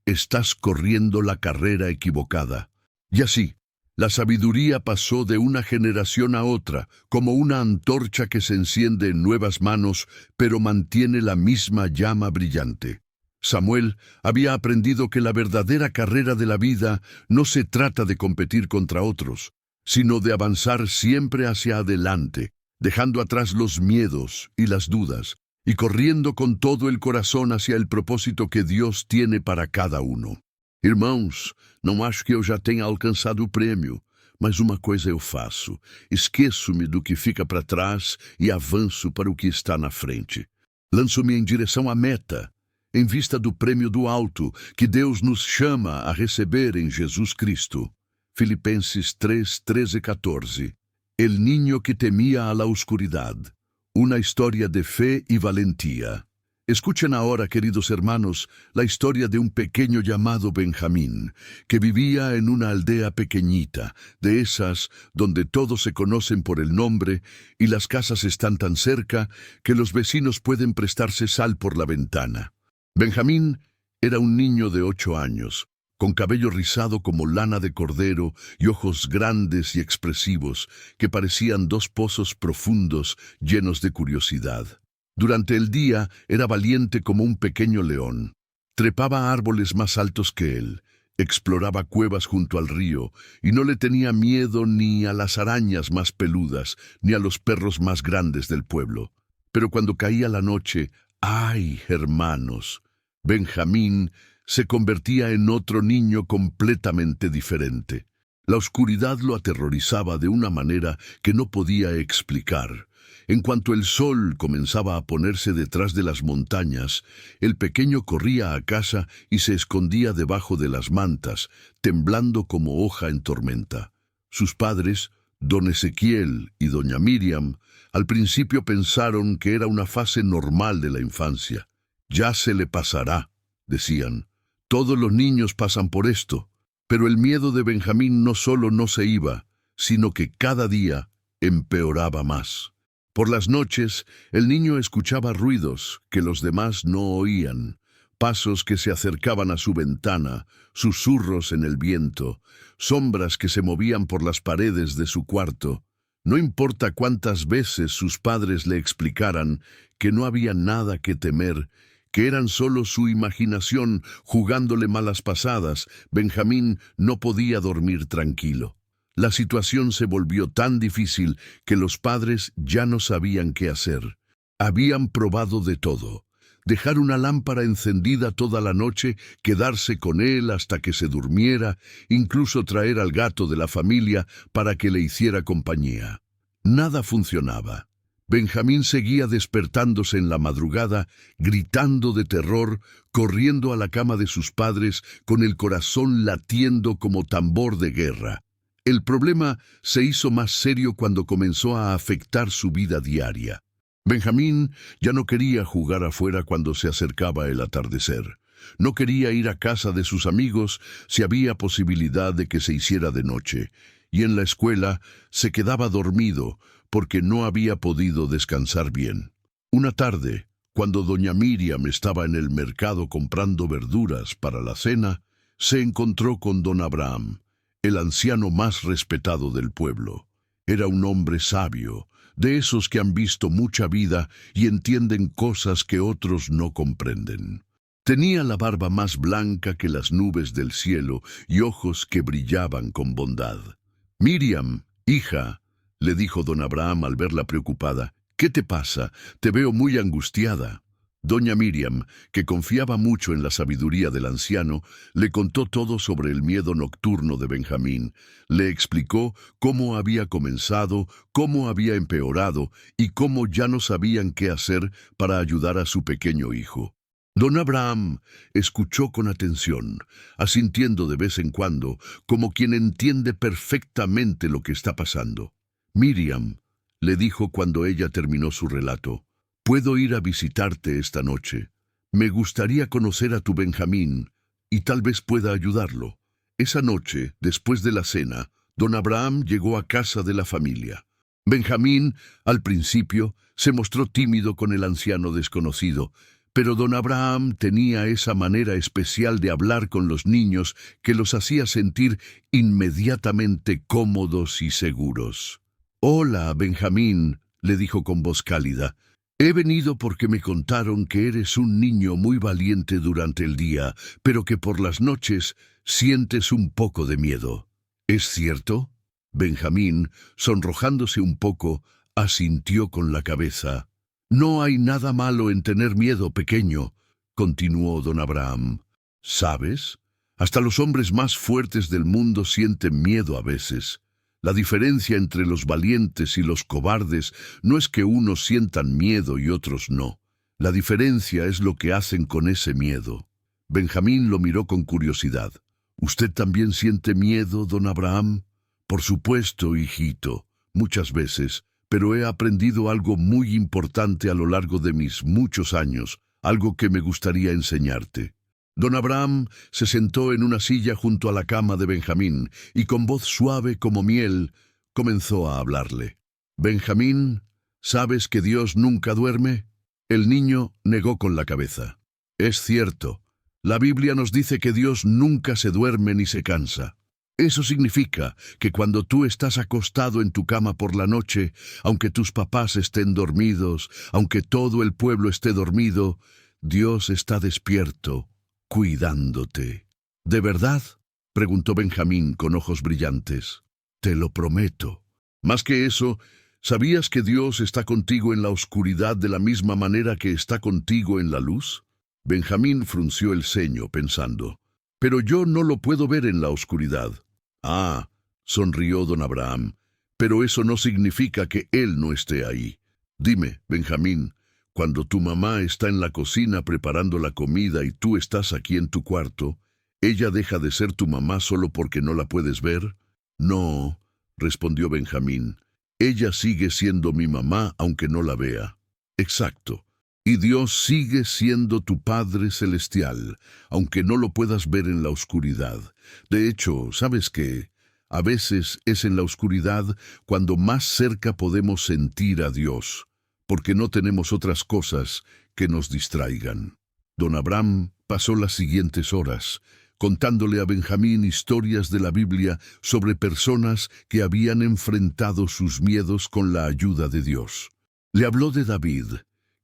Estás corriendo la carrera equivocada». Y así, la sabiduría pasó de una generación a otra, como una antorcha que se enciende en nuevas manos, pero mantiene la misma llama brillante. Samuel había aprendido que la verdadera carrera de la vida no se trata de competir contra otros, sino de avanzar siempre hacia adelante, dejando atrás los miedos y las dudas, y corriendo con todo el corazón hacia el propósito que Dios tiene para cada uno. Irmãos, não acho que eu já tenha alcançado o prêmio, mas uma coisa eu faço: esqueço-me do que fica para trás e avanço para o que está na frente. Lanço-me em direção à meta, em vista do prêmio do alto que Deus nos chama a receber em Jesus Cristo. Filipenses 3, 13 e 14. El niño que temía a la oscuridad. Una historia de fe y valentía. Escuchen ahora, queridos hermanos, la historia de un pequeño llamado Benjamín, que vivía en una aldea pequeñita, de esas donde todos se conocen por el nombre y las casas están tan cerca que los vecinos pueden prestarse sal por la ventana. Benjamín era un niño de 8 años, con cabello rizado como lana de cordero y ojos grandes y expresivos que parecían 2 pozos profundos llenos de curiosidad. Durante el día era valiente como un pequeño león. Trepaba a árboles más altos que él, exploraba cuevas junto al río y no le tenía miedo ni a las arañas más peludas ni a los perros más grandes del pueblo. Pero cuando caía la noche, ¡ay, hermanos! Benjamín se convertía en otro niño completamente diferente. La oscuridad lo aterrorizaba de una manera que no podía explicar. En cuanto el sol comenzaba a ponerse detrás de las montañas, el pequeño corría a casa y se escondía debajo de las mantas, temblando como hoja en tormenta. Sus padres, don Ezequiel y doña Miriam, al principio pensaron que era una fase normal de la infancia. «Ya se le pasará», decían. «Todos los niños pasan por esto». Pero el miedo de Benjamín no solo no se iba, sino que cada día empeoraba más. Por las noches, el niño escuchaba ruidos que los demás no oían, pasos que se acercaban a su ventana, susurros en el viento, sombras que se movían por las paredes de su cuarto. No importa cuántas veces sus padres le explicaran que no había nada que temer, que eran solo su imaginación jugándole malas pasadas, Benjamín no podía dormir tranquilo. La situación se volvió tan difícil que los padres ya no sabían qué hacer. Habían probado de todo: dejar una lámpara encendida toda la noche, quedarse con él hasta que se durmiera, incluso traer al gato de la familia para que le hiciera compañía. Nada funcionaba. Benjamín seguía despertándose en la madrugada, gritando de terror, corriendo a la cama de sus padres, con el corazón latiendo como tambor de guerra. El problema se hizo más serio cuando comenzó a afectar su vida diaria. Benjamín ya no quería jugar afuera cuando se acercaba el atardecer. No quería ir a casa de sus amigos si había posibilidad de que se hiciera de noche. Y en la escuela se quedaba dormido porque no había podido descansar bien. Una tarde, cuando doña Miriam estaba en el mercado comprando verduras para la cena, se encontró con don Abraham, el anciano más respetado del pueblo. Era un hombre sabio, de esos que han visto mucha vida y entienden cosas que otros no comprenden. Tenía la barba más blanca que las nubes del cielo y ojos que brillaban con bondad. «Miriam, hija», le dijo don Abraham al verla preocupada, «¿qué te pasa? Te veo muy angustiada». Doña Miriam, que confiaba mucho en la sabiduría del anciano, le contó todo sobre el miedo nocturno de Benjamín. Le explicó cómo había comenzado, cómo había empeorado y cómo ya no sabían qué hacer para ayudar a su pequeño hijo. Don Abraham escuchó con atención, asintiendo de vez en cuando, como quien entiende perfectamente lo que está pasando. «Miriam», le dijo cuando ella terminó su relato, «puedo ir a visitarte esta noche. Me gustaría conocer a tu Benjamín y tal vez pueda ayudarlo». Esa noche, después de la cena, don Abraham llegó a casa de la familia. Benjamín, al principio, se mostró tímido con el anciano desconocido, pero don Abraham tenía esa manera especial de hablar con los niños que los hacía sentir inmediatamente cómodos y seguros. «Hola, Benjamín», le dijo con voz cálida. «He venido porque me contaron que eres un niño muy valiente durante el día, pero que por las noches sientes un poco de miedo. ¿Es cierto?» Benjamín, sonrojándose un poco, asintió con la cabeza. «No hay nada malo en tener miedo, pequeño», continuó don Abraham. «¿Sabes? Hasta los hombres más fuertes del mundo sienten miedo a veces. La diferencia entre los valientes y los cobardes no es que unos sientan miedo y otros no. La diferencia es lo que hacen con ese miedo. Benjamín lo miró con curiosidad. ¿Usted también siente miedo, don Abraham? Por supuesto, hijito, muchas veces, pero he aprendido algo muy importante a lo largo de mis muchos años, algo que me gustaría enseñarte. Don Abraham se sentó en una silla junto a la cama de Benjamín y con voz suave como miel comenzó a hablarle. «Benjamín, ¿sabes que Dios nunca duerme?» El niño negó con la cabeza. «Es cierto. La Biblia nos dice que Dios nunca se duerme ni se cansa. Eso significa que cuando tú estás acostado en tu cama por la noche, aunque tus papás estén dormidos, aunque todo el pueblo esté dormido, Dios está despierto, cuidándote». «¿De verdad?», preguntó Benjamín con ojos brillantes. «Te lo prometo». «Más que eso, ¿sabías que Dios está contigo en la oscuridad de la misma manera que está contigo en la luz?» Benjamín frunció el ceño, pensando, «Pero yo no lo puedo ver en la oscuridad». «Ah», sonrió don Abraham, «pero eso no significa que Él no esté ahí. Dime, Benjamín, cuando tu mamá está en la cocina preparando la comida y tú estás aquí en tu cuarto, ¿ella deja de ser tu mamá solo porque no la puedes ver?» «No», respondió Benjamín, «ella sigue siendo mi mamá aunque no la vea». «Exacto. Y Dios sigue siendo tu Padre Celestial, aunque no lo puedas ver en la oscuridad. De hecho, ¿sabes qué? A veces es en la oscuridad cuando más cerca podemos sentir a Dios, porque no tenemos otras cosas que nos distraigan». Don Abraham pasó las siguientes horas contándole a Benjamín historias de la Biblia sobre personas que habían enfrentado sus miedos con la ayuda de Dios. Le habló de David,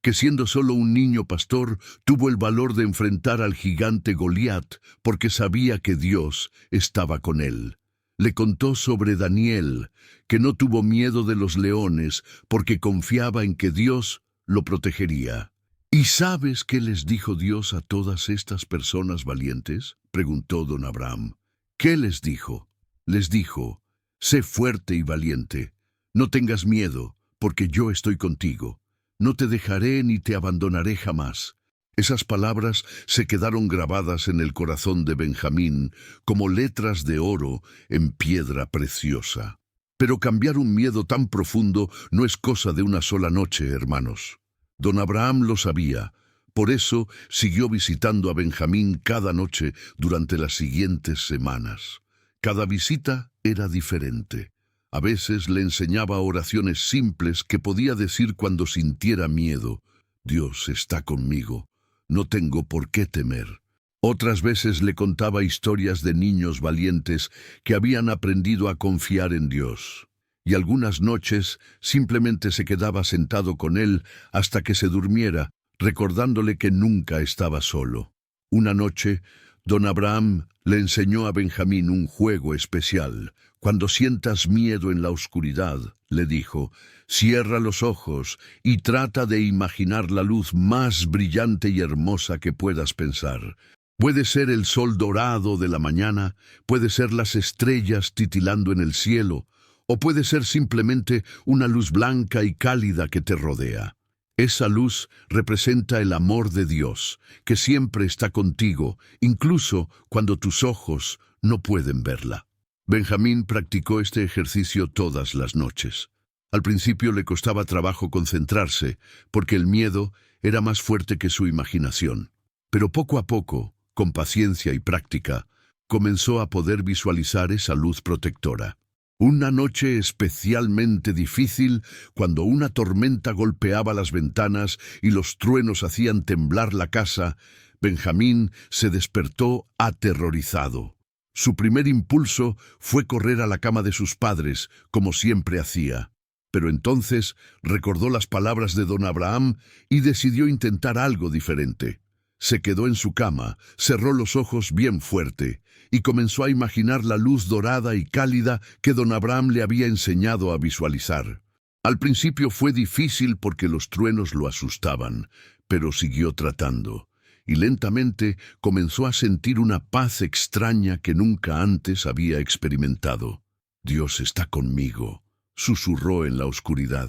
que siendo solo un niño pastor, tuvo el valor de enfrentar al gigante Goliat porque sabía que Dios estaba con él. Le contó sobre Daniel, que no tuvo miedo de los leones porque confiaba en que Dios lo protegería. «¿Y sabes qué les dijo Dios a todas estas personas valientes?», preguntó don Abraham. «¿Qué les dijo?» Les dijo, «Sé fuerte y valiente. No tengas miedo, porque yo estoy contigo. No te dejaré ni te abandonaré jamás». Esas palabras se quedaron grabadas en el corazón de Benjamín como letras de oro en piedra preciosa. Pero cambiar un miedo tan profundo no es cosa de una sola noche, hermanos. Don Abraham lo sabía, por eso siguió visitando a Benjamín cada noche durante las siguientes semanas. Cada visita era diferente. A veces le enseñaba oraciones simples que podía decir cuando sintiera miedo. «Dios está conmigo, no tengo por qué temer». Otras veces le contaba historias de niños valientes que habían aprendido a confiar en Dios. Y algunas noches simplemente se quedaba sentado con él hasta que se durmiera, recordándole que nunca estaba solo. Una noche, don Abraham le enseñó a Benjamín un juego especial. «Cuando sientas miedo en la oscuridad», le dijo, «cierra los ojos y trata de imaginar la luz más brillante y hermosa que puedas pensar. Puede ser el sol dorado de la mañana, puede ser las estrellas titilando en el cielo, o puede ser simplemente una luz blanca y cálida que te rodea. Esa luz representa el amor de Dios, que siempre está contigo, incluso cuando tus ojos no pueden verla». Benjamín practicó este ejercicio todas las noches. Al principio le costaba trabajo concentrarse, porque el miedo era más fuerte que su imaginación. Pero poco a poco, con paciencia y práctica, comenzó a poder visualizar esa luz protectora. Una noche especialmente difícil, cuando una tormenta golpeaba las ventanas y los truenos hacían temblar la casa, Benjamín se despertó aterrorizado. Su primer impulso fue correr a la cama de sus padres, como siempre hacía. Pero entonces recordó las palabras de don Abraham y decidió intentar algo diferente. Se quedó en su cama, cerró los ojos bien fuerte y comenzó a imaginar la luz dorada y cálida que don Abraham le había enseñado a visualizar. Al principio fue difícil porque los truenos lo asustaban, pero siguió tratando, y lentamente comenzó a sentir una paz extraña que nunca antes había experimentado. Dios está conmigo, susurró en la oscuridad.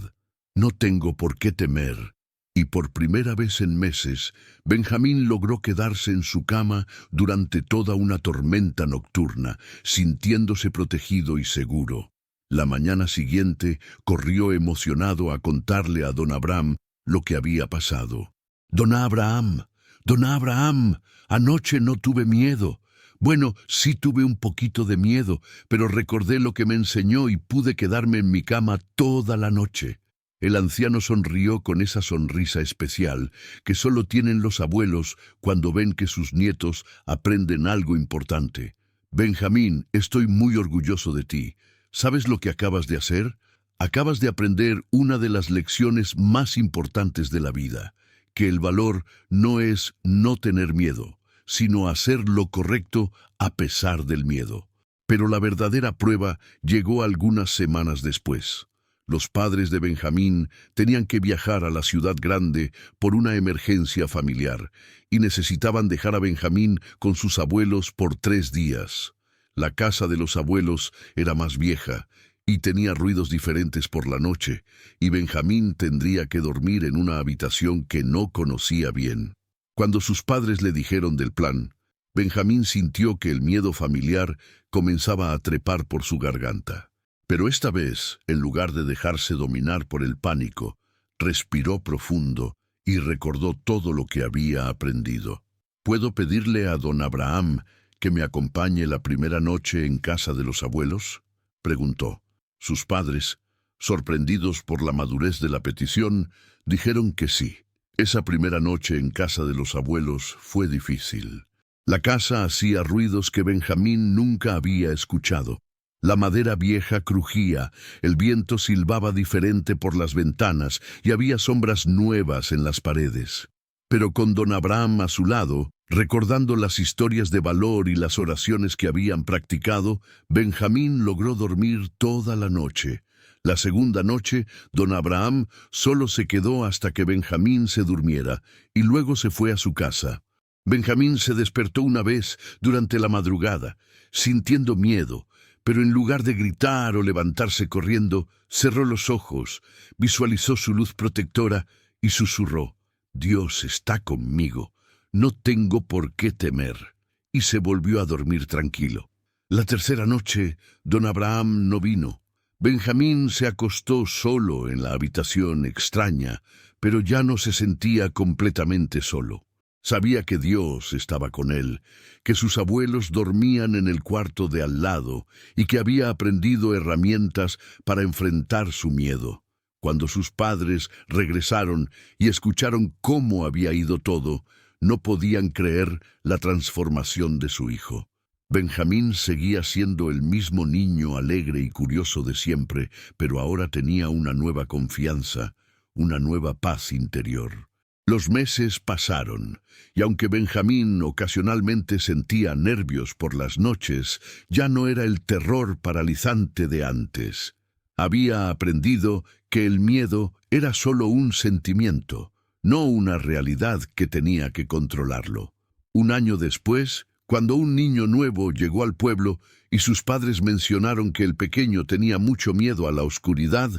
No tengo por qué temer. Y por primera vez en meses, Benjamín logró quedarse en su cama durante toda una tormenta nocturna, sintiéndose protegido y seguro. La mañana siguiente corrió emocionado a contarle a don Abraham lo que había pasado. Don Abraham, don Abraham, anoche no tuve miedo. Bueno, sí tuve un poquito de miedo, pero recordé lo que me enseñó y pude quedarme en mi cama toda la noche. El anciano sonrió con esa sonrisa especial que solo tienen los abuelos cuando ven que sus nietos aprenden algo importante. Benjamín, estoy muy orgulloso de ti. ¿Sabes lo que acabas de hacer? Acabas de aprender una de las lecciones más importantes de la vida, que el valor no es no tener miedo, sino hacer lo correcto a pesar del miedo. Pero la verdadera prueba llegó algunas semanas después. Los padres de Benjamín tenían que viajar a la ciudad grande por una emergencia familiar y necesitaban dejar a Benjamín con sus abuelos por 3 días. La casa de los abuelos era más vieja y tenía ruidos diferentes por la noche, y Benjamín tendría que dormir en una habitación que no conocía bien. Cuando sus padres le dijeron del plan, Benjamín sintió que el miedo familiar comenzaba a trepar por su garganta. Pero esta vez, en lugar de dejarse dominar por el pánico, respiró profundo y recordó todo lo que había aprendido. ¿Puedo pedirle a don Abraham que me acompañe la primera noche en casa de los abuelos?, preguntó. Sus padres, sorprendidos por la madurez de la petición, dijeron que sí. Esa primera noche en casa de los abuelos fue difícil. La casa hacía ruidos que Benjamín nunca había escuchado. La madera vieja crujía, el viento silbaba diferente por las ventanas y había sombras nuevas en las paredes. Pero con don Abraham a su lado, recordando las historias de valor y las oraciones que habían practicado, Benjamín logró dormir toda la noche. La segunda noche, don Abraham solo se quedó hasta que Benjamín se durmiera y luego se fue a su casa. Benjamín se despertó una vez durante la madrugada, sintiendo miedo, pero en lugar de gritar o levantarse corriendo, cerró los ojos, visualizó su luz protectora y susurró: «Dios está conmigo, no tengo por qué temer», y se volvió a dormir tranquilo. La tercera noche, don Abraham no vino. Benjamín se acostó solo en la habitación extraña, pero ya no se sentía completamente solo. Sabía que Dios estaba con él, que sus abuelos dormían en el cuarto de al lado y que había aprendido herramientas para enfrentar su miedo. Cuando sus padres regresaron y escucharon cómo había ido todo, no podían creer la transformación de su hijo. Benjamín seguía siendo el mismo niño alegre y curioso de siempre, pero ahora tenía una nueva confianza, una nueva paz interior. Los meses pasaron, y aunque Benjamín ocasionalmente sentía nervios por las noches, ya no era el terror paralizante de antes. Había aprendido que el miedo era solo un sentimiento, no una realidad que tenía que controlarlo. Un año después, cuando un niño nuevo llegó al pueblo y sus padres mencionaron que el pequeño tenía mucho miedo a la oscuridad,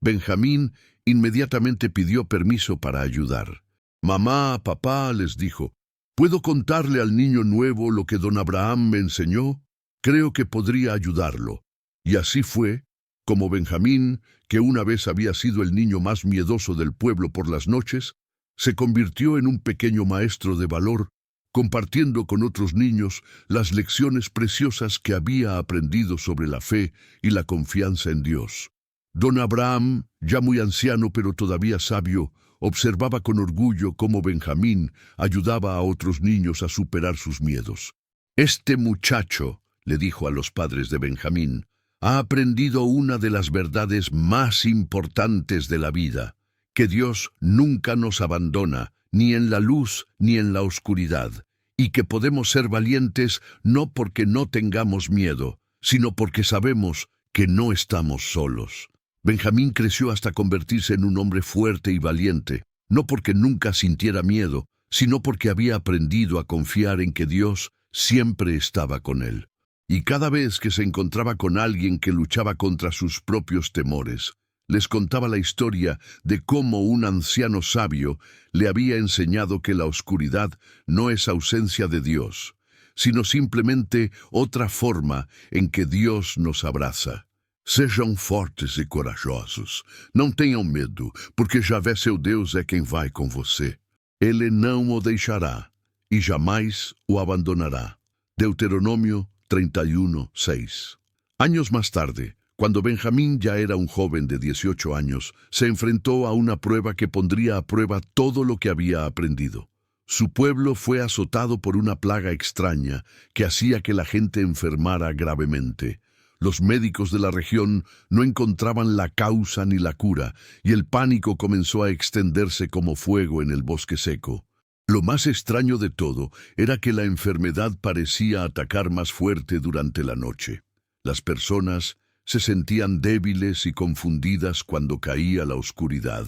Benjamín inmediatamente pidió permiso para ayudar. «Mamá, papá», les dijo, «¿puedo contarle al niño nuevo lo que don Abraham me enseñó? Creo que podría ayudarlo». Y así fue, como Benjamín, que una vez había sido el niño más miedoso del pueblo por las noches, se convirtió en un pequeño maestro de valor, compartiendo con otros niños las lecciones preciosas que había aprendido sobre la fe y la confianza en Dios. Don Abraham, ya muy anciano pero todavía sabio, observaba con orgullo cómo Benjamín ayudaba a otros niños a superar sus miedos. «Este muchacho», le dijo a los padres de Benjamín, «ha aprendido una de las verdades más importantes de la vida, que Dios nunca nos abandona, ni en la luz ni en la oscuridad, y que podemos ser valientes no porque no tengamos miedo, sino porque sabemos que no estamos solos». Benjamín creció hasta convertirse en un hombre fuerte y valiente, no porque nunca sintiera miedo, sino porque había aprendido a confiar en que Dios siempre estaba con él. y cada vez que se encontraba con alguien que luchaba contra sus propios temores, les contaba la historia de cómo un anciano sabio le había enseñado que la oscuridad no es ausencia de Dios, sino simplemente otra forma en que Dios nos abraza. Sejam fortes e corajosos. Não tenham medo, porque Javé seu Deus é quem vai com você. Ele não o deixará e jamais o abandonará. Deuteronomio 31:6. Años más tarde, cuando Benjamín ya era un joven de 18 años, se enfrentó a una prueba que pondría a prueba todo lo que había aprendido. Su pueblo fue azotado por una plaga extraña que hacía que la gente enfermara gravemente. Los médicos de la región no encontraban la causa ni la cura, y el pánico comenzó a extenderse como fuego en el bosque seco. Lo más extraño de todo era que la enfermedad parecía atacar más fuerte durante la noche. Las personas se sentían débiles y confundidas cuando caía la oscuridad,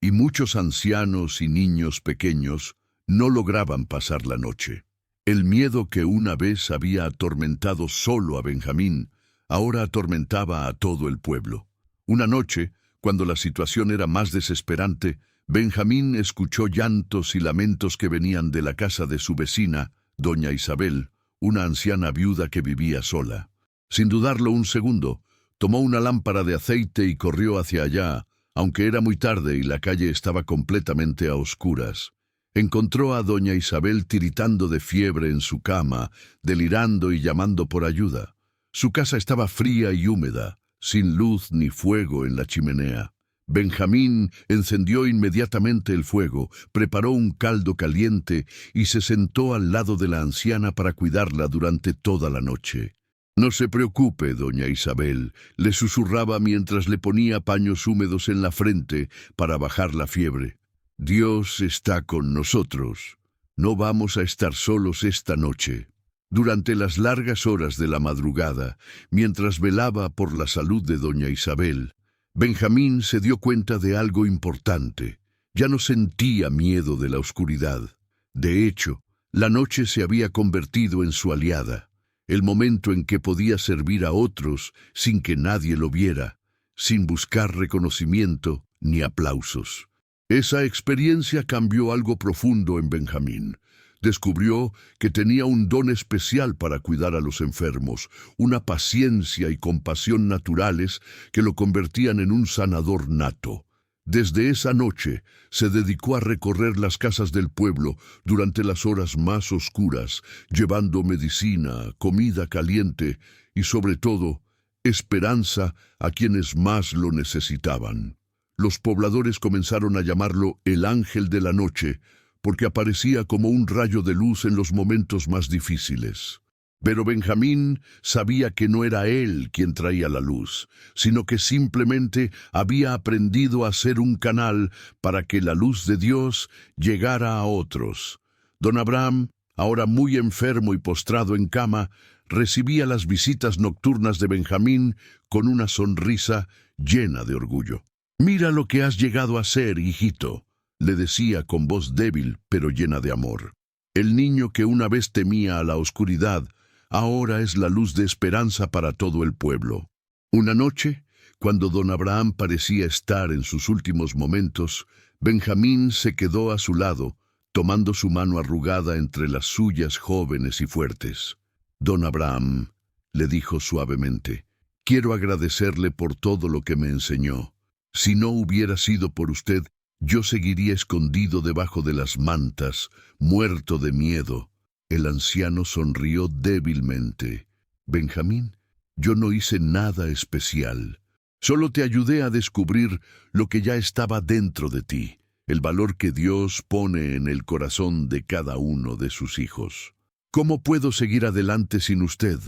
y muchos ancianos y niños pequeños no lograban pasar la noche. El miedo que una vez había atormentado solo a Benjamín, ahora atormentaba a todo el pueblo. Una noche, cuando la situación era más desesperante, Benjamín escuchó llantos y lamentos que venían de la casa de su vecina, doña Isabel, una anciana viuda que vivía sola. Sin dudarlo un segundo, tomó una lámpara de aceite y corrió hacia allá, aunque era muy tarde y la calle estaba completamente a oscuras. Encontró a doña Isabel tiritando de fiebre en su cama, delirando y llamando por ayuda. Su casa estaba fría y húmeda, sin luz ni fuego en la chimenea. Benjamín encendió inmediatamente el fuego, preparó un caldo caliente y se sentó al lado de la anciana para cuidarla durante toda la noche. «No se preocupe, doña Isabel», le susurraba mientras le ponía paños húmedos en la frente para bajar la fiebre. «Dios está con nosotros. No vamos a estar solos esta noche». Durante las largas horas de la madrugada, mientras velaba por la salud de doña Isabel, Benjamín se dio cuenta de algo importante. Ya no sentía miedo de la oscuridad. De hecho, la noche se había convertido en su aliada, el momento en que podía servir a otros sin que nadie lo viera, sin buscar reconocimiento ni aplausos. Esa experiencia cambió algo profundo en Benjamín. Descubrió que tenía un don especial para cuidar a los enfermos, una paciencia y compasión naturales que lo convertían en un sanador nato. Desde esa noche se dedicó a recorrer las casas del pueblo durante las horas más oscuras, llevando medicina, comida caliente y, sobre todo, esperanza a quienes más lo necesitaban. Los pobladores comenzaron a llamarlo el ángel de la noche, porque aparecía como un rayo de luz en los momentos más difíciles. Pero Benjamín sabía que no era él quien traía la luz, sino que simplemente había aprendido a ser un canal para que la luz de Dios llegara a otros. Don Abraham, ahora muy enfermo y postrado en cama, recibía las visitas nocturnas de Benjamín con una sonrisa llena de orgullo. «Mira lo que has llegado a ser, hijito», le decía con voz débil pero llena de amor. «El niño que una vez temía a la oscuridad, ahora es la luz de esperanza para todo el pueblo». Una noche, cuando don Abraham parecía estar en sus últimos momentos, Benjamín se quedó a su lado, tomando su mano arrugada entre las suyas jóvenes y fuertes. «Don Abraham», le dijo suavemente, «quiero agradecerle por todo lo que me enseñó. Si no hubiera sido por usted, yo seguiría escondido debajo de las mantas, muerto de miedo». El anciano sonrió débilmente. «Benjamín, yo no hice nada especial. Solo te ayudé a descubrir lo que ya estaba dentro de ti, el valor que Dios pone en el corazón de cada uno de sus hijos». «¿Cómo puedo seguir adelante sin usted?»,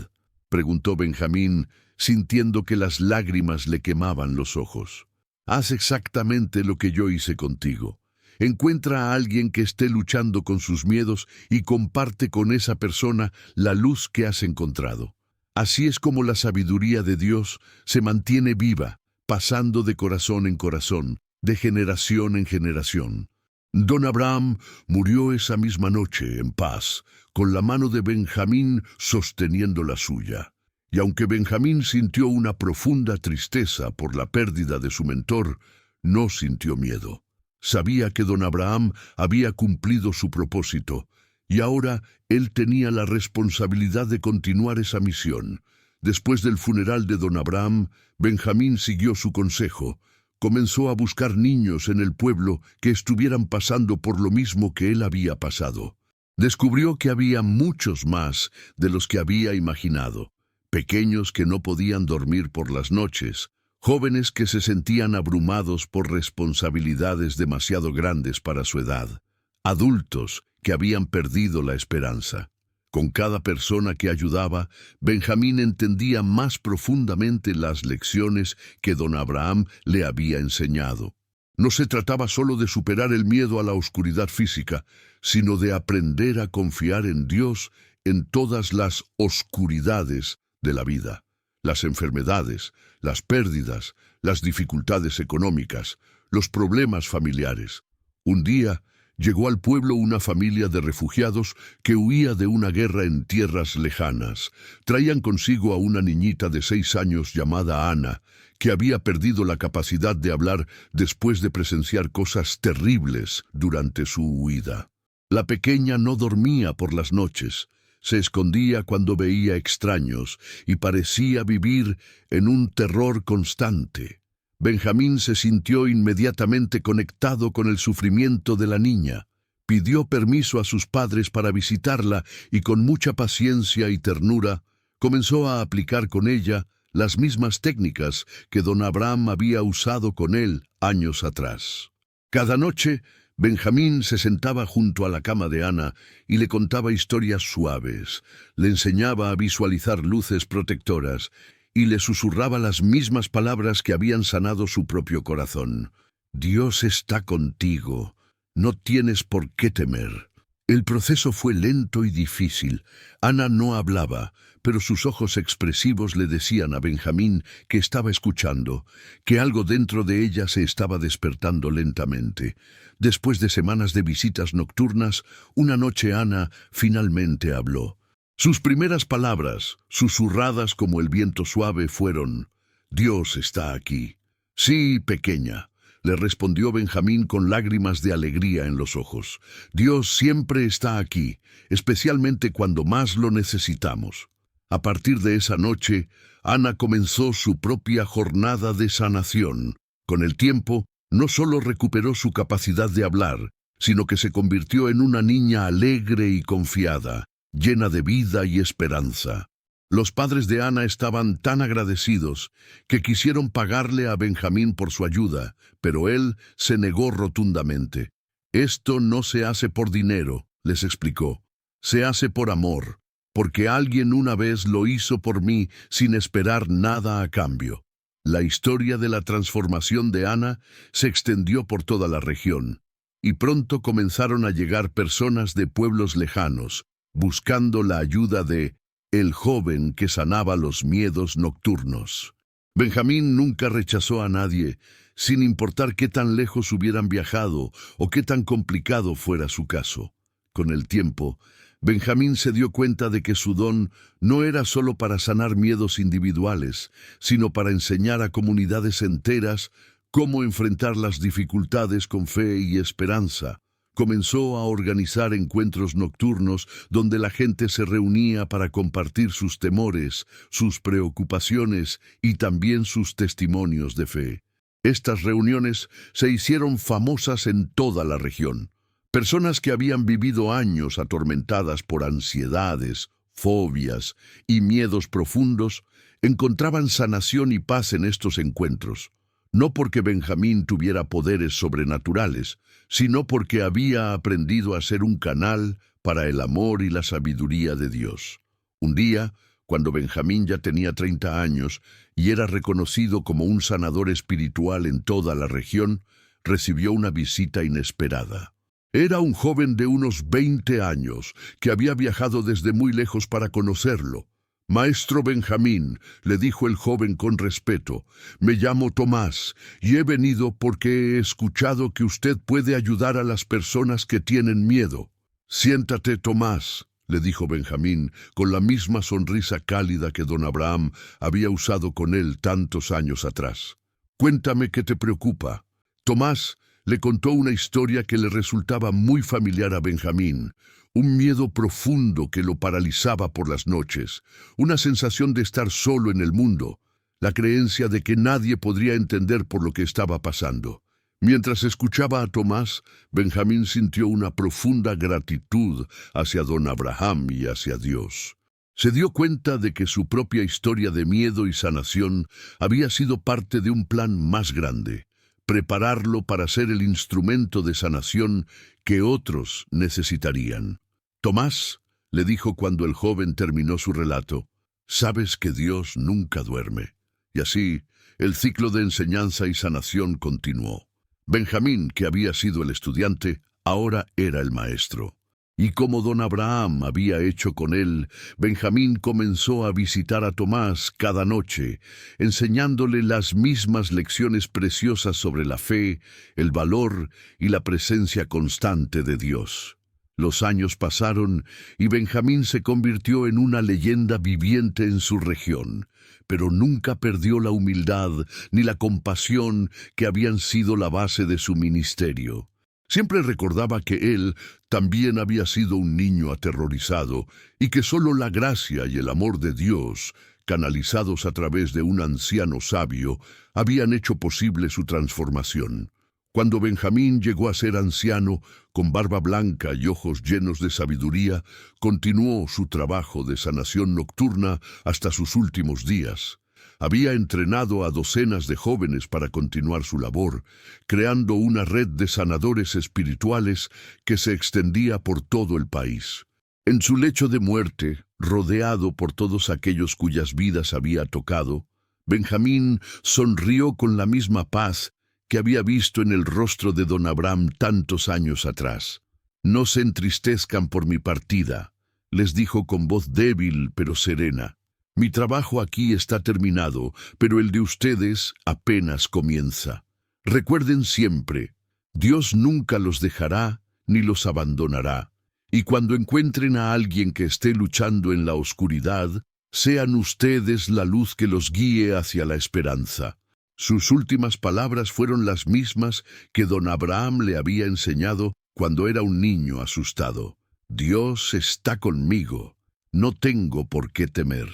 preguntó Benjamín, sintiendo que las lágrimas le quemaban los ojos. «Haz exactamente lo que yo hice contigo. Encuentra a alguien que esté luchando con sus miedos y comparte con esa persona la luz que has encontrado. Así es como la sabiduría de Dios se mantiene viva, pasando de corazón en corazón, de generación en generación». Don Abraham murió esa misma noche en paz, con la mano de Benjamín sosteniendo la suya. Y aunque Benjamín sintió una profunda tristeza por la pérdida de su mentor, no sintió miedo. Sabía que don Abraham había cumplido su propósito, y ahora él tenía la responsabilidad de continuar esa misión. Después del funeral de don Abraham, Benjamín siguió su consejo. Comenzó a buscar niños en el pueblo que estuvieran pasando por lo mismo que él había pasado. Descubrió que había muchos más de los que había imaginado. Pequeños que no podían dormir por las noches, jóvenes que se sentían abrumados por responsabilidades demasiado grandes para su edad, adultos que habían perdido la esperanza. Con cada persona que ayudaba, Benjamín entendía más profundamente las lecciones que don Abraham le había enseñado. No se trataba solo de superar el miedo a la oscuridad física, sino de aprender a confiar en Dios en todas las oscuridades de la vida. Las enfermedades, las pérdidas, las dificultades económicas, los problemas familiares. Un día llegó al pueblo una familia de refugiados que huía de una guerra en tierras lejanas. Traían consigo a una niñita de 6 años llamada Ana, que había perdido la capacidad de hablar después de presenciar cosas terribles durante su huida. La pequeña no dormía por las noches. Se escondía cuando veía extraños y parecía vivir en un terror constante. Benjamín se sintió inmediatamente conectado con el sufrimiento de la niña. Pidió permiso a sus padres para visitarla y con mucha paciencia y ternura comenzó a aplicar con ella las mismas técnicas que don Abraham había usado con él años atrás. Cada noche, Benjamín se sentaba junto a la cama de Ana y le contaba historias suaves, le enseñaba a visualizar luces protectoras y le susurraba las mismas palabras que habían sanado su propio corazón. Dios está contigo, no tienes por qué temer. El proceso fue lento y difícil. Ana no hablaba, pero sus ojos expresivos le decían a Benjamín que estaba escuchando, que algo dentro de ella se estaba despertando lentamente. Después de semanas de visitas nocturnas, una noche Ana finalmente habló. Sus primeras palabras, susurradas como el viento suave, fueron: «Dios está aquí». «Sí, pequeña», le respondió Benjamín con lágrimas de alegría en los ojos. «Dios siempre está aquí, especialmente cuando más lo necesitamos». A partir de esa noche, Ana comenzó su propia jornada de sanación. Con el tiempo, no solo recuperó su capacidad de hablar, sino que se convirtió en una niña alegre y confiada, llena de vida y esperanza. Los padres de Ana estaban tan agradecidos que quisieron pagarle a Benjamín por su ayuda, pero él se negó rotundamente. «Esto no se hace por dinero», les explicó. «Se hace por amor, porque alguien una vez lo hizo por mí sin esperar nada a cambio». La historia de la transformación de Ana se extendió por toda la región, y pronto comenzaron a llegar personas de pueblos lejanos, buscando la ayuda de el joven que sanaba los miedos nocturnos. Benjamín nunca rechazó a nadie, sin importar qué tan lejos hubieran viajado o qué tan complicado fuera su caso. Con el tiempo, Benjamín se dio cuenta de que su don no era solo para sanar miedos individuales, sino para enseñar a comunidades enteras cómo enfrentar las dificultades con fe y esperanza. Comenzó a organizar encuentros nocturnos donde la gente se reunía para compartir sus temores, sus preocupaciones y también sus testimonios de fe. Estas reuniones se hicieron famosas en toda la región. Personas que habían vivido años atormentadas por ansiedades, fobias y miedos profundos encontraban sanación y paz en estos encuentros. No porque Benjamín tuviera poderes sobrenaturales, sino porque había aprendido a ser un canal para el amor y la sabiduría de Dios. Un día, cuando Benjamín ya tenía 30 años y era reconocido como un sanador espiritual en toda la región, recibió una visita inesperada. Era un joven de unos 20 años que había viajado desde muy lejos para conocerlo. «Maestro Benjamín», le dijo el joven con respeto, «me llamo Tomás y he venido porque he escuchado que usted puede ayudar a las personas que tienen miedo». «Siéntate, Tomás», le dijo Benjamín, con la misma sonrisa cálida que don Abraham había usado con él tantos años atrás. Cuéntame qué te preocupa. Tomás le contó una historia que le resultaba muy familiar a Benjamín, un miedo profundo que lo paralizaba por las noches, una sensación de estar solo en el mundo, la creencia de que nadie podría entender por lo que estaba pasando. Mientras escuchaba a Tomás, Benjamín sintió una profunda gratitud hacia don Abraham y hacia Dios. Se dio cuenta de que su propia historia de miedo y sanación había sido parte de un plan más grande, prepararlo para ser el instrumento de sanación que otros necesitarían. Tomás, le dijo cuando el joven terminó su relato, sabes que Dios nunca duerme. Y así, el ciclo de enseñanza y sanación continuó. Benjamín, que había sido el estudiante, ahora era el maestro. Y como don Abraham había hecho con él, Benjamín comenzó a visitar a Tomás cada noche, enseñándole las mismas lecciones preciosas sobre la fe, el valor y la presencia constante de Dios. Los años pasaron y Benjamín se convirtió en una leyenda viviente en su región, pero nunca perdió la humildad ni la compasión que habían sido la base de su ministerio. Siempre recordaba que él también había sido un niño aterrorizado y que solo la gracia y el amor de Dios, canalizados a través de un anciano sabio, habían hecho posible su transformación. Cuando Benjamín llegó a ser anciano, con barba blanca y ojos llenos de sabiduría, continuó su trabajo de sanación nocturna hasta sus últimos días. Había entrenado a docenas de jóvenes para continuar su labor, creando una red de sanadores espirituales que se extendía por todo el país. En su lecho de muerte, rodeado por todos aquellos cuyas vidas había tocado, Benjamín sonrió con la misma paz que había visto en el rostro de don Abraham tantos años atrás. «No se entristezcan por mi partida», les dijo con voz débil pero serena. «Mi trabajo aquí está terminado, pero el de ustedes apenas comienza. Recuerden siempre, Dios nunca los dejará ni los abandonará. Y cuando encuentren a alguien que esté luchando en la oscuridad, sean ustedes la luz que los guíe hacia la esperanza». Sus últimas palabras fueron las mismas que don Abraham le había enseñado cuando era un niño asustado. «Dios está conmigo, no tengo por qué temer».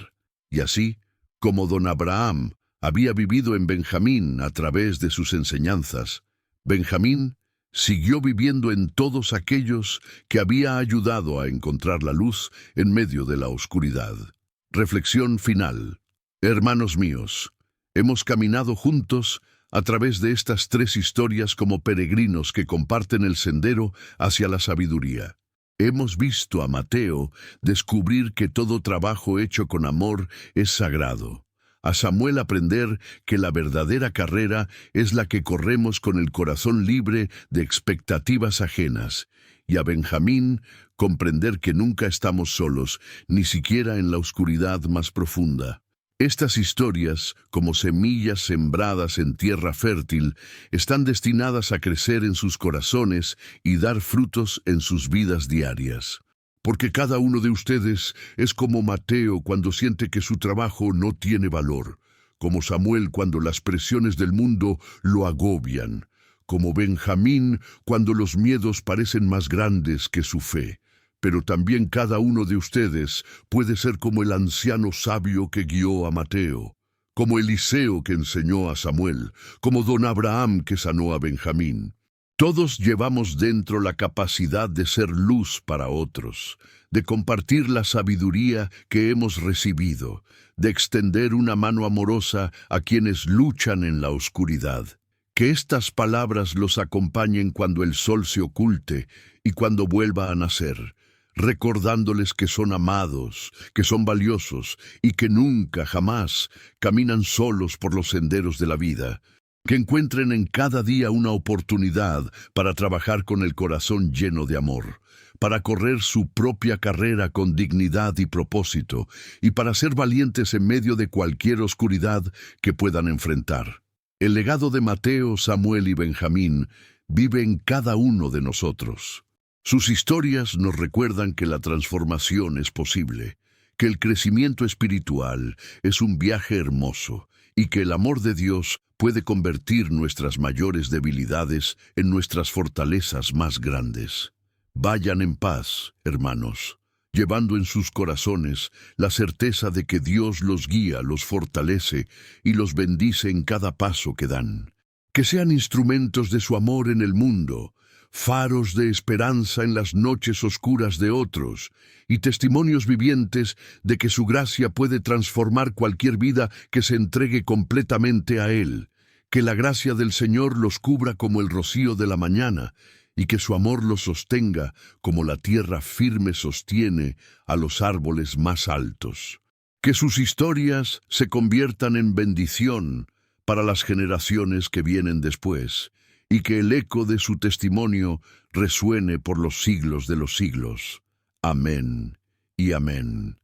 Y así, como don Abraham había vivido en Benjamín a través de sus enseñanzas, Benjamín siguió viviendo en todos aquellos que había ayudado a encontrar la luz en medio de la oscuridad. Reflexión final. Hermanos míos, hemos caminado juntos a través de estas tres historias como peregrinos que comparten el sendero hacia la sabiduría. Hemos visto a Mateo descubrir que todo trabajo hecho con amor es sagrado. A Samuel aprender que la verdadera carrera es la que corremos con el corazón libre de expectativas ajenas. Y a Benjamín comprender que nunca estamos solos, ni siquiera en la oscuridad más profunda. Estas historias, como semillas sembradas en tierra fértil, están destinadas a crecer en sus corazones y dar frutos en sus vidas diarias. Porque cada uno de ustedes es como Mateo cuando siente que su trabajo no tiene valor, como Samuel cuando las presiones del mundo lo agobian, como Benjamín cuando los miedos parecen más grandes que su fe. Pero también cada uno de ustedes puede ser como el anciano sabio que guió a Mateo, como Eliseo que enseñó a Samuel, como don Abraham que sanó a Benjamín. Todos llevamos dentro la capacidad de ser luz para otros, de compartir la sabiduría que hemos recibido, de extender una mano amorosa a quienes luchan en la oscuridad. Que estas palabras los acompañen cuando el sol se oculte y cuando vuelva a nacer, recordándoles que son amados, que son valiosos y que nunca, jamás, caminan solos por los senderos de la vida. Que encuentren en cada día una oportunidad para trabajar con el corazón lleno de amor, para correr su propia carrera con dignidad y propósito, y para ser valientes en medio de cualquier oscuridad que puedan enfrentar. El legado de Mateo, Samuel y Benjamín vive en cada uno de nosotros. Sus historias nos recuerdan que la transformación es posible, que el crecimiento espiritual es un viaje hermoso y que el amor de Dios puede convertir nuestras mayores debilidades en nuestras fortalezas más grandes. Vayan en paz, hermanos, llevando en sus corazones la certeza de que Dios los guía, los fortalece y los bendice en cada paso que dan. Que sean instrumentos de su amor en el mundo, faros de esperanza en las noches oscuras de otros y testimonios vivientes de que su gracia puede transformar cualquier vida que se entregue completamente a Él. Que la gracia del Señor los cubra como el rocío de la mañana y que su amor los sostenga como la tierra firme sostiene a los árboles más altos. Que sus historias se conviertan en bendición para las generaciones que vienen después, y que el eco de su testimonio resuene por los siglos de los siglos. Amén y amén.